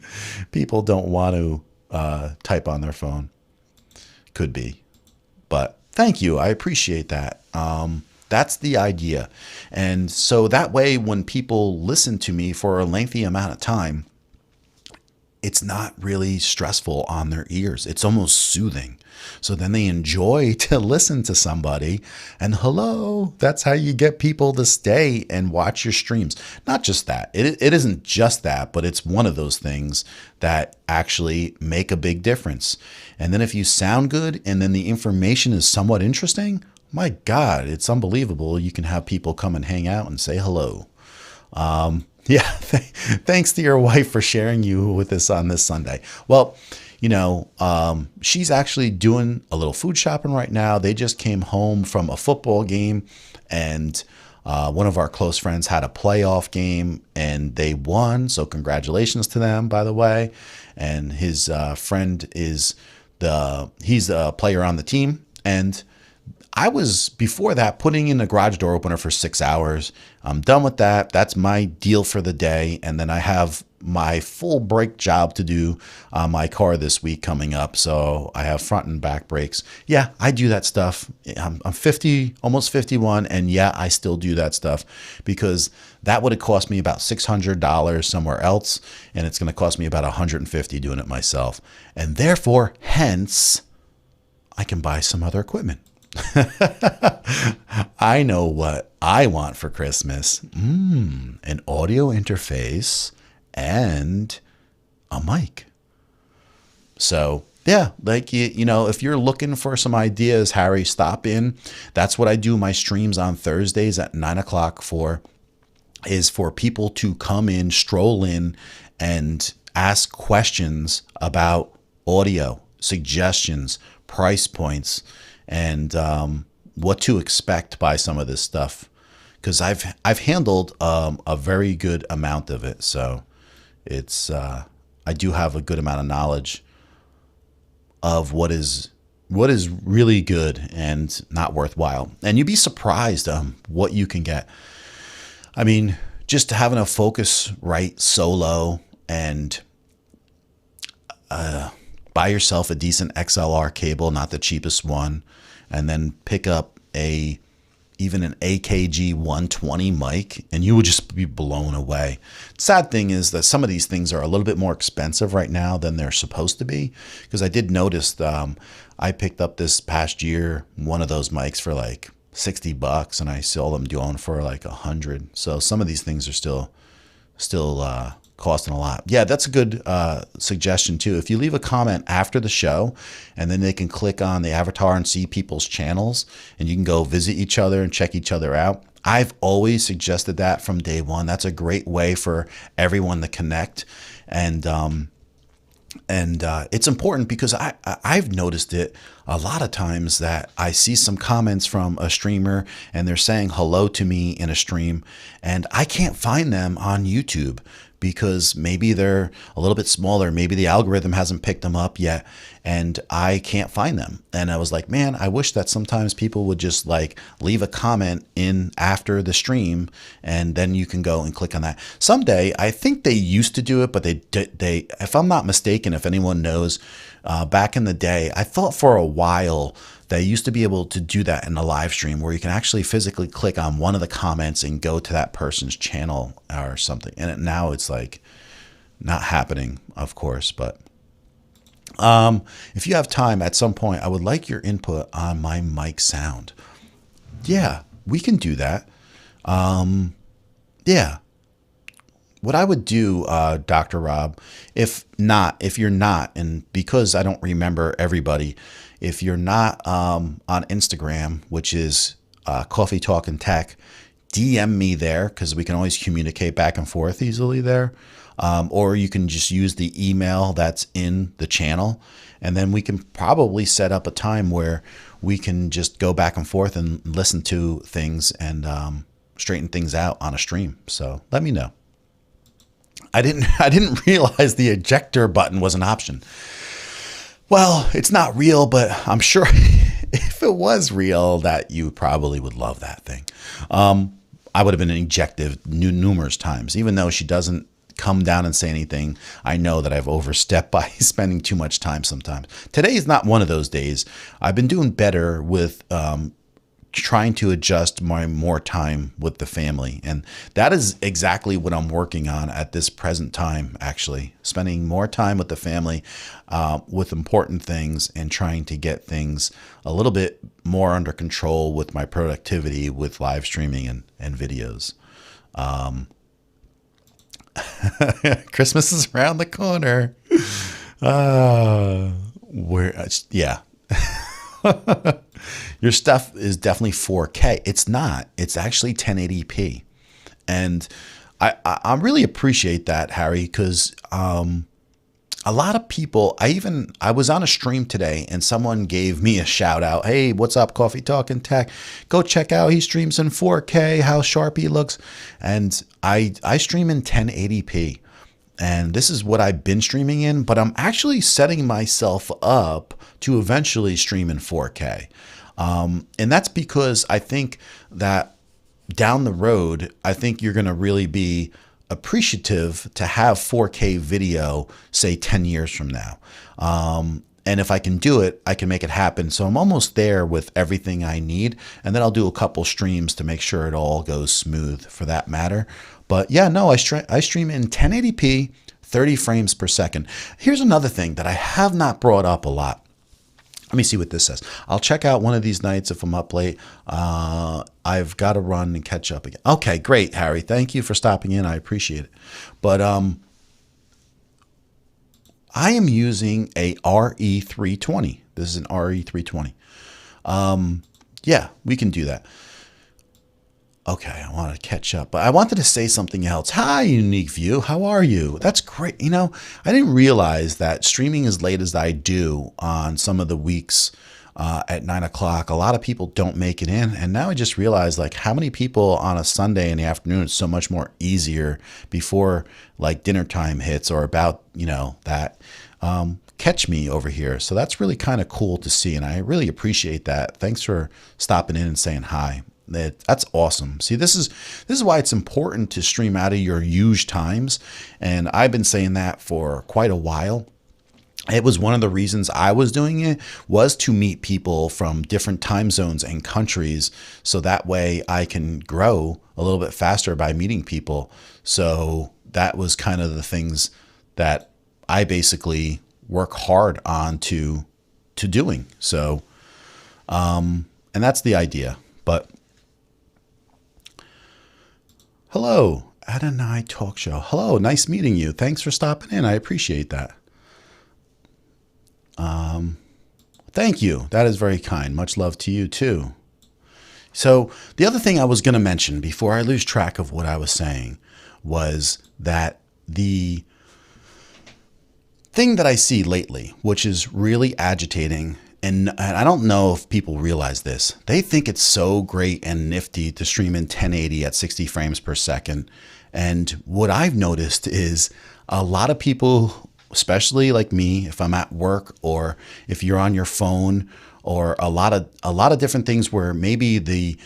People don't want to type on their phone. Could be, but thank you. I appreciate that. That's the idea. And so that way, when people listen to me for a lengthy amount of time, it's not really stressful on their ears. It's almost soothing. So then they enjoy to listen to somebody. And hello, that's how you get people to stay and watch your streams. Not just that. It isn't just that, but it's one of those things that actually make a big difference. And then if you sound good and then the information is somewhat interesting, my God, it's unbelievable. You can have people come and hang out and say hello. Yeah, thanks to your wife for sharing you with us on this Sunday. Well, she's actually doing a little food shopping right now. They just came home from a football game, and one of our close friends had a playoff game and they won. So congratulations to them, by the way. And his friend he's a player on the team. And I was, before that, putting in a garage door opener for 6 hours. I'm done with that. That's my deal for the day. And then I have my full brake job to do on my car this week coming up. So I have front and back brakes. Yeah, I do that stuff. I'm 50, almost 51. And yeah, I still do that stuff, because that would have cost me about $600 somewhere else. And it's going to cost me about $150 doing it myself. And therefore, hence, I can buy some other equipment. I know what I want for Christmas. An audio interface and a mic. So yeah, like, if you're looking for some ideas, Harry, stop in. That's what I do my streams on Thursdays at 9:00 is for people to come in, stroll in, and ask questions about audio, suggestions, price points, and what to expect by some of this stuff, because I've handled a very good amount of it. So it's I do have a good amount of knowledge of what is really good and not worthwhile. And you'd be surprised what you can get. I mean, just having a Focusrite Solo and buy yourself a decent XLR cable, not the cheapest one, and then pick up even an AKG 120 mic, and you would just be blown away. Sad thing is that some of these things are a little bit more expensive right now than they're supposed to be, because I did notice I picked up this past year one of those mics for like $60, and I saw them doing for like $100. So some of these things are still costing a lot. Yeah, that's a good suggestion too. If you leave a comment after the show, and then they can click on the avatar and see people's channels, and you can go visit each other and check each other out. I've always suggested that from day one. That's a great way for everyone to connect. And it's important, because I've noticed it a lot of times that I see some comments from a streamer and they're saying hello to me in a stream, and I can't find them on YouTube, because maybe they're a little bit smaller. Maybe the algorithm hasn't picked them up yet, and I can't find them. And I was like, man, I wish that sometimes people would just like leave a comment in after the stream, and then you can go and click on that. Someday, I think they used to do it, but they, if I'm not mistaken, if anyone knows, back in the day, I thought for a while they used to be able to do that in a live stream, where you can actually physically click on one of the comments and go to that person's channel or something. And now it's like not happening, of course, but If you have time at some point, I would like your input on my mic sound. Yeah, we can do that. Yeah. What I would do, Dr. Rob, if you're not, and because I don't remember everybody, if you're not on Instagram, which is Coffee Talk and Tech, DM me there because we can always communicate back and forth easily there. Or you can just use the email that's in the channel. And then we can probably set up a time where we can just go back and forth and listen to things and straighten things out on a stream. So let me know. I didn't realize the ejector button was an option. Well, it's not real, but I'm sure if it was real, that you probably would love that thing. I would have been ejected numerous times, even though she doesn't come down and say anything. I know that I've overstepped by spending too much time sometimes. Today is not one of those days. I've been doing better with trying to adjust my more time with the family. And that is exactly what I'm working on at this present time, actually. Spending more time with the family with important things and trying to get things a little bit more under control with my productivity with live streaming and videos. Christmas is around the corner. Yeah. Your stuff is definitely 4K. It's not. It's actually 1080p. And I really appreciate that, Harry, because a lot of people, I was on a stream today and someone gave me a shout out. Hey, what's up, Coffee Talk and Tech? Go check out, he streams in 4K, how sharp he looks. And I stream in 1080p. And this is what I've been streaming in, but I'm actually setting myself up to eventually stream in 4K. And that's because I think that down the road, I think you're going to really be appreciative to have 4K video, say 10 years from now. And if I can do it, I can make it happen. So I'm almost there with everything I need. And then I'll do a couple streams to make sure it all goes smooth for that matter. But yeah, no, I stream in 1080p, 30 frames per second. Here's another thing that I have not brought up a lot. Let me see what this says. I'll check out one of these nights if I'm up late. I've got to run and catch up again. Okay, great, Harry. Thank you for stopping in. I appreciate it. But I am using a RE320. This is an RE320. Yeah, we can do that. Okay, I want to catch up, but I wanted to say something else. Hi, Unique View. How are you? That's great. You know, I didn't realize that streaming as late as I do on some of the weeks at 9 o'clock, a lot of people don't make it in. And now I just realized like how many people on a Sunday in the afternoon, it's so much more easier before like dinner time hits or about, you know, that catch me over here. So that's really kind of cool to see. And I really appreciate that. Thanks for stopping in and saying hi. That's awesome. See, this is why it's important to stream out of your huge times. And I've been saying that for quite a while. It was one of the reasons I was doing it was to meet people from different time zones and countries. So that way I can grow a little bit faster by meeting people. So that was kind of the things that I basically work hard on to doing. So, and that's the idea. But hello, Adonai Talk Show. Hello, nice meeting you. Thanks for stopping in. I appreciate that. Thank you. That is very kind. Much love to you too. So the other thing I was going to mention before I lose track of what I was saying was that the thing that I see lately, which is really agitating, and I don't know if people realize this, they think it's so great and nifty to stream in 1080 at 60 frames per second. And what I've noticed is a lot of people, especially like me, if I'm at work or if you're on your phone or a lot of different things where maybe the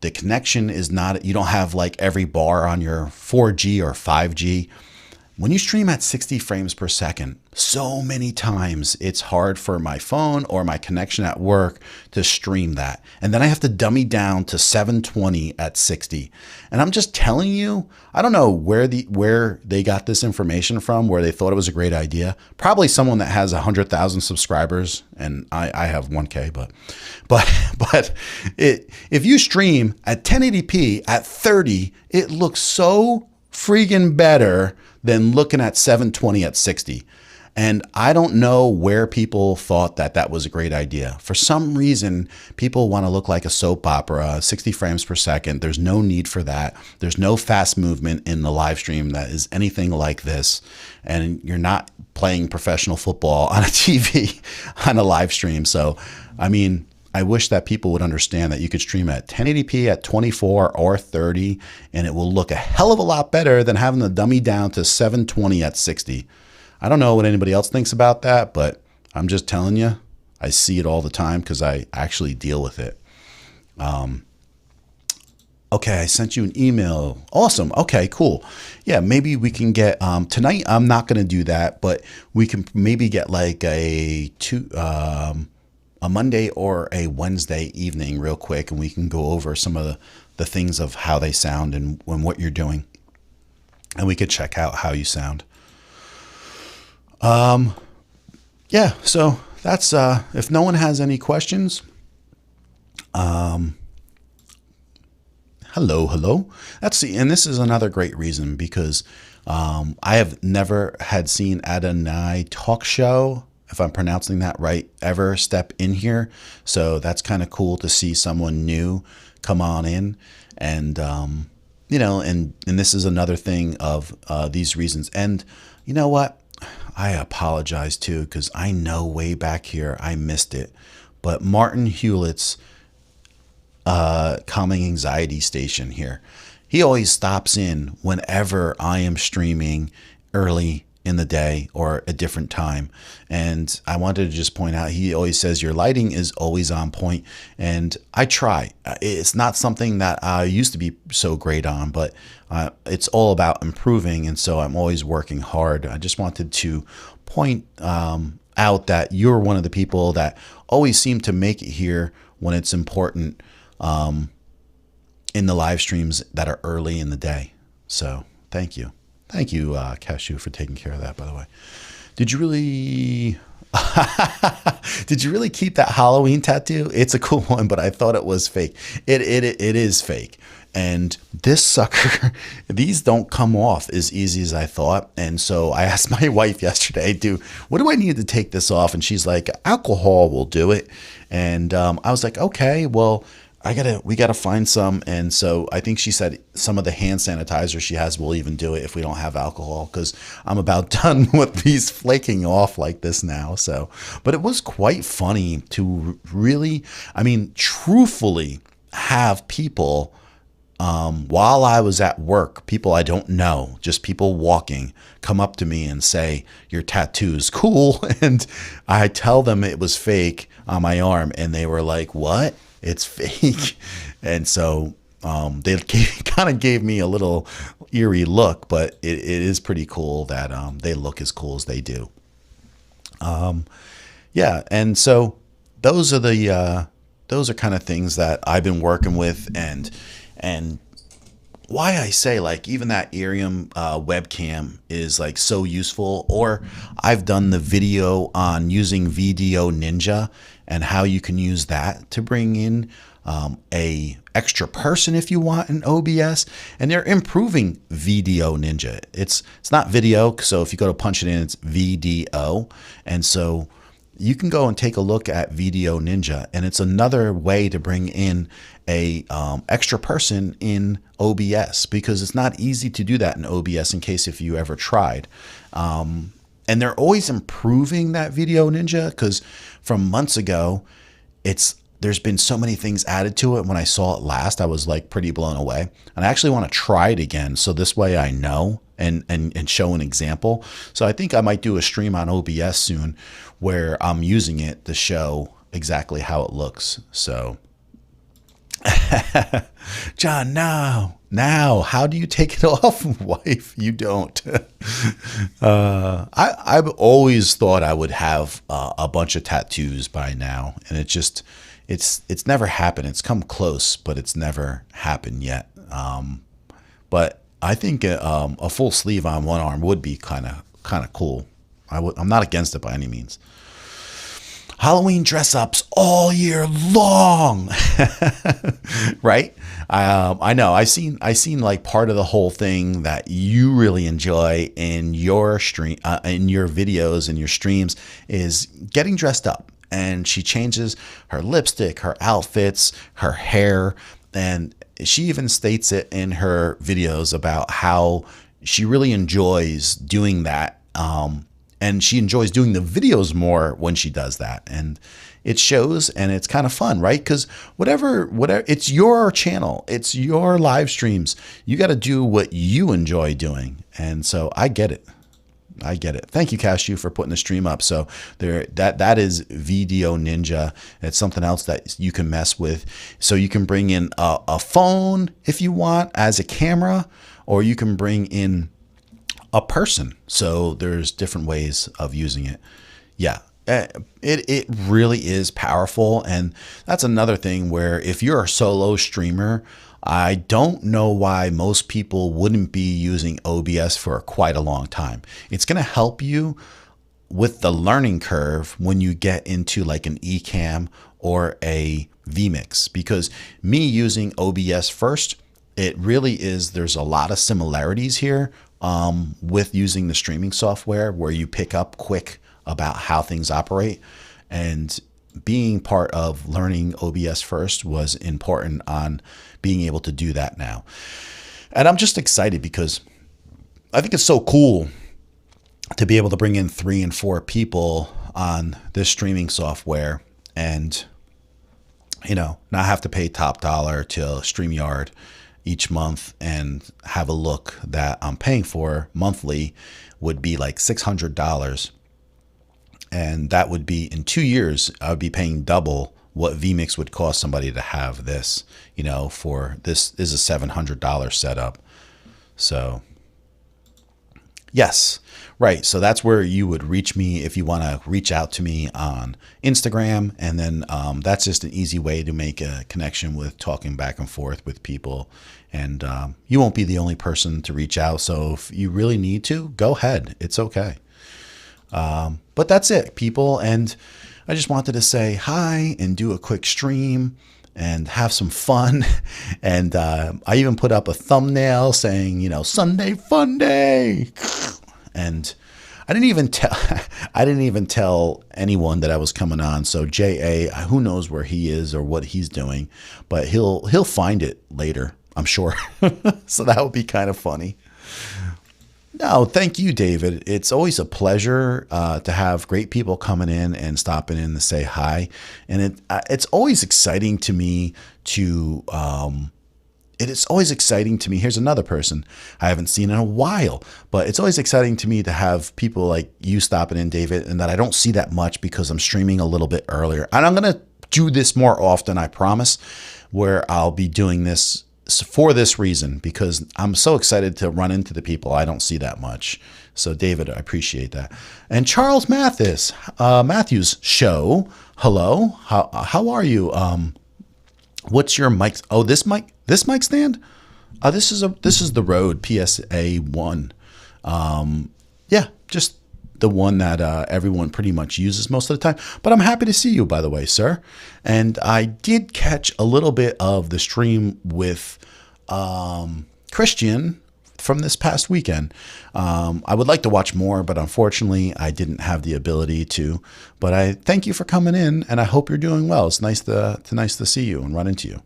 connection is not, you don't have like every bar on your 4G or 5G. When you stream at 60 frames per second, so many times it's hard for my phone or my connection at work to stream that. And then I have to dummy down to 720 at 60. And I'm just telling you, I don't know where they got this information from, where they thought it was a great idea. Probably someone that has 100,000 subscribers, and I have 1K, but if you stream at 1080p at 30, it looks so freaking better than looking at 720 at 60. And I don't know where people thought that that was a great idea. For some reason, people want to look like a soap opera, 60 frames per second. There's no need for that. There's no fast movement in the live stream that is anything like this. And you're not playing professional football on a TV on a live stream. So, I mean, I wish that people would understand that you could stream at 1080p at 24 or 30, and it will look a hell of a lot better than having to dummy down to 720 at 60. I don't know what anybody else thinks about that, but I'm just telling you, I see it all the time because I actually deal with it. Okay, I sent you an email. Awesome. Okay, cool. Yeah, maybe we can get tonight. I'm not going to do that, but we can maybe get like a Monday or a Wednesday evening real quick, and we can go over some of the things of how they sound and what you're doing. And we could check out how you sound. Yeah, so that's, if no one has any questions, hello. And this is another great reason because, I have never had seen Adonai Talk Show, if I'm pronouncing that right, ever step in here. So that's kind of cool to see someone new come on in. And, you know, and this is another thing of these reasons. And you know what? I apologize too, because I know way back here I missed it. But Martin Hewlett's calming anxiety station here, he always stops in whenever I am streaming early in the day or a different time. And I wanted to just point out, he always says your lighting is always on point, and I try. It's not something that I used to be so great on, but it's all about improving, and so I'm always working hard. I just wanted to point out that you're one of the people that always seem to make it here when it's important in the live streams that are early in the day. So thank you. Thank you, Cashew, for taking care of that, by the way. Did you really keep that Halloween tattoo? It's a cool one, but I thought it was fake. It is fake. And this sucker, these don't come off as easy as I thought. And so I asked my wife yesterday, what do I need to take this off? And she's like, alcohol will do it. And I was like, okay, well, we gotta find some. And so I think she said some of the hand sanitizer she has will even do it if we don't have alcohol, because I'm about done with these flaking off like this now. So, but it was quite funny to really, truthfully have people, while I was at work, people I don't know, just people walking, come up to me and say, your tattoo's cool. And I tell them it was fake on my arm, and they were like, what? It's fake. And so they kind of gave me a little eerie look, but it is pretty cool that they look as cool as they do. Yeah, and so those are kind of things that I've been working with, and why I say, like, even that Irium webcam is like so useful. Or I've done the video on using Video Ninja and how you can use that to bring in a extra person if you want in OBS. And they're improving Video Ninja. It's not video, so if you go to punch it in, it's VDO. And so you can go and take a look at Video Ninja, and it's another way to bring in a extra person in OBS, because it's not easy to do that in OBS, in case if you ever tried. And they're always improving that Video Ninja, because from months ago, there's been so many things added to it. When I saw it last, I was like pretty blown away, and I actually want to try it again, so this way I know and show an example. So I think I might do a stream on OBS soon where I'm using it to show exactly how it looks. So John, now, how do you take it off, wife? You don't. I've always thought I would have a bunch of tattoos by now, and it's never happened. It's come close, but it's never happened yet. But I think a full sleeve on one arm would be kind of cool. I'm not against it by any means. Halloween dress ups all year long, right? I know. I seen like part of the whole thing that you really enjoy in your stream, in your videos and your streams, is getting dressed up. And she changes her lipstick, her outfits, her hair, and she even states it in her videos about how she really enjoys doing that. And she enjoys doing the videos more when she does that. And it shows, and it's kind of fun, right? Because whatever, it's your channel. It's your live streams. You got to do what you enjoy doing. And so I get it. I get it. Thank you, Cashew, for putting the stream up. So that is Video Ninja. It's something else that you can mess with. So you can bring in a phone if you want as a camera, or you can bring in a person. So there's different ways of using it. Yeah, it really is powerful. And that's another thing where if you're a solo streamer, I don't know why most people wouldn't be using OBS for quite a long time. It's going to help you with the learning curve when you get into like an Ecamm or a vMix, because me using OBS first, it really is, there's a lot of similarities here with using the streaming software where you pick up quick about how things operate. And being part of learning OBS first was important on being able to do that now. And I'm just excited because I think it's so cool to be able to bring in 3 and 4 people on this streaming software and, you know, not have to pay top dollar to StreamYard each month, and have a look that I'm paying for monthly would be like $600. And that would be in 2 years, I would be paying double what vMix would cost somebody to have this, you know, for this is a $700 setup. So yes, right. So that's where you would reach me if you want to reach out to me on Instagram. And then that's just an easy way to make a connection with talking back and forth with people. And you won't be the only person to reach out. So if you really need to, go ahead. It's okay. But that's it, people. And I just wanted to say hi and do a quick stream and have some fun. And I even put up a thumbnail saying, you know, Sunday Funday. And I didn't even tell anyone that I was coming on. So JA, who knows where he is or what he's doing, but he'll find it later, I'm sure. So that would be kind of funny. No, thank you, David. It's always a pleasure to have great people coming in and stopping in to say hi. And it's always exciting to me to, it is always exciting to me. Here's another person I haven't seen in a while, but it's always exciting to me to have people like you stopping in, David, and that I don't see that much because I'm streaming a little bit earlier. And I'm going to do this more often, I promise, where I'll be doing this for this reason, because I'm so excited to run into the people I don't see that much. So David, I appreciate that. And Charles Matthews show. Hello. How are you? What's your mic? Oh, this mic stand? This is the Rode PSA 1. Yeah, just the one that everyone pretty much uses most of the time. But I'm happy to see you, by the way, sir. And I did catch a little bit of the stream with Christian from this past weekend. I would like to watch more, but unfortunately I didn't have the ability to. But I thank you for coming in, and I hope you're doing well. It's nice to see you and run into you.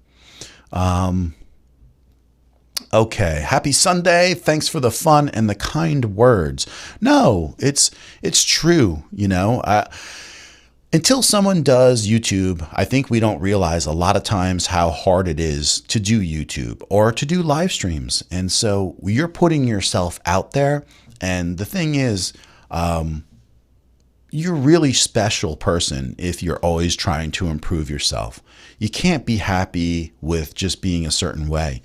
Okay, happy Sunday. Thanks for the fun and the kind words. No, it's true, you know. Until someone does YouTube, I think we don't realize a lot of times how hard it is to do YouTube or to do live streams. And so you're putting yourself out there. And the thing is, you're a really special person if you're always trying to improve yourself. You can't be happy with just being a certain way,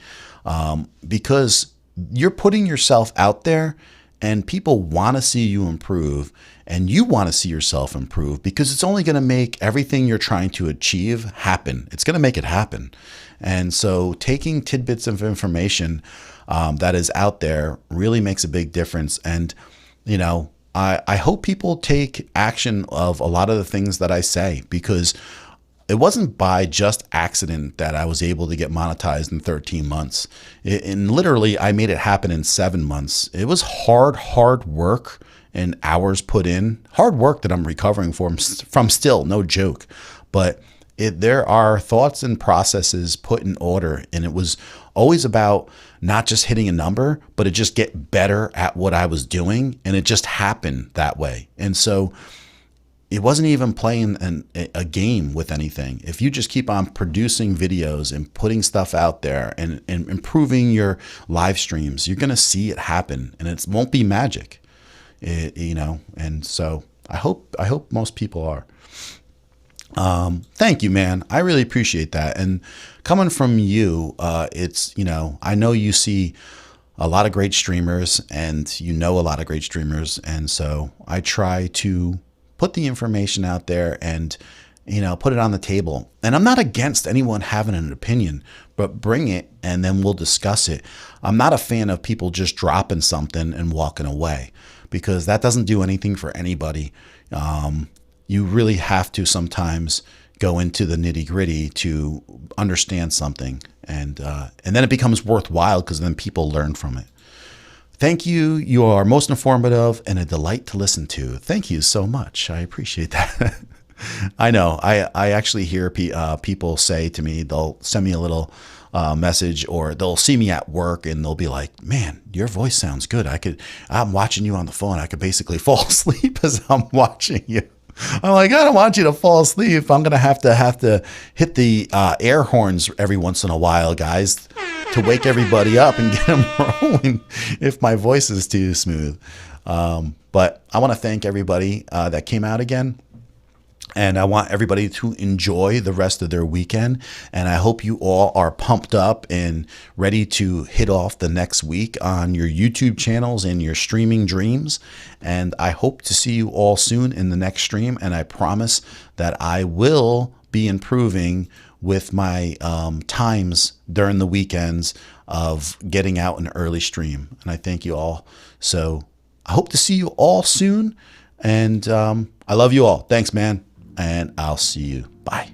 because you're putting yourself out there and people want to see you improve, and you want to see yourself improve, because it's only going to make everything you're trying to achieve happen. It's going to make it happen. And so taking tidbits of information that is out there really makes a big difference. And, you know, I hope people take action of a lot of the things that I say, because it wasn't by just accident that I was able to get monetized in 13 months. And literally, I made it happen in 7 months. It was hard work and hours put in. Hard work that I'm recovering from still, no joke. But there are thoughts and processes put in order. And it was always about not just hitting a number, but it just get better at what I was doing. And it just happened that way. And so it wasn't even playing a game with anything. If you just keep on producing videos and putting stuff out there and improving your live streams, you're going to see it happen, and it won't be magic, you know? And so I hope most people are. Thank you, man. I really appreciate that. And coming from you, it's, you know, I know you see a lot of great streamers, and you know a lot of great streamers. And so I try to put the information out there and, you know, put it on the table. And I'm not against anyone having an opinion, but bring it and then we'll discuss it. I'm not a fan of people just dropping something and walking away, because that doesn't do anything for anybody. You really have to sometimes go into the nitty gritty to understand something. And then it becomes worthwhile, because then people learn from it. Thank you. You are most informative and a delight to listen to. Thank you so much. I appreciate that. I know. I actually hear people say to me, they'll send me a little message, or they'll see me at work and they'll be like, man, your voice sounds good. I'm watching you on the phone. I could basically fall asleep as I'm watching you. I'm like, I don't want you to fall asleep. I'm going to have to hit the air horns every once in a while, guys, to wake everybody up and get them rolling if my voice is too smooth. But I want to thank everybody that came out again. And I want everybody to enjoy the rest of their weekend. And I hope you all are pumped up and ready to hit off the next week on your YouTube channels and your streaming dreams. And I hope to see you all soon in the next stream. And I promise that I will be improving with my times during the weekends of getting out an early stream. And I thank you all. So I hope to see you all soon. And I love you all. Thanks, man. And I'll see you. Bye.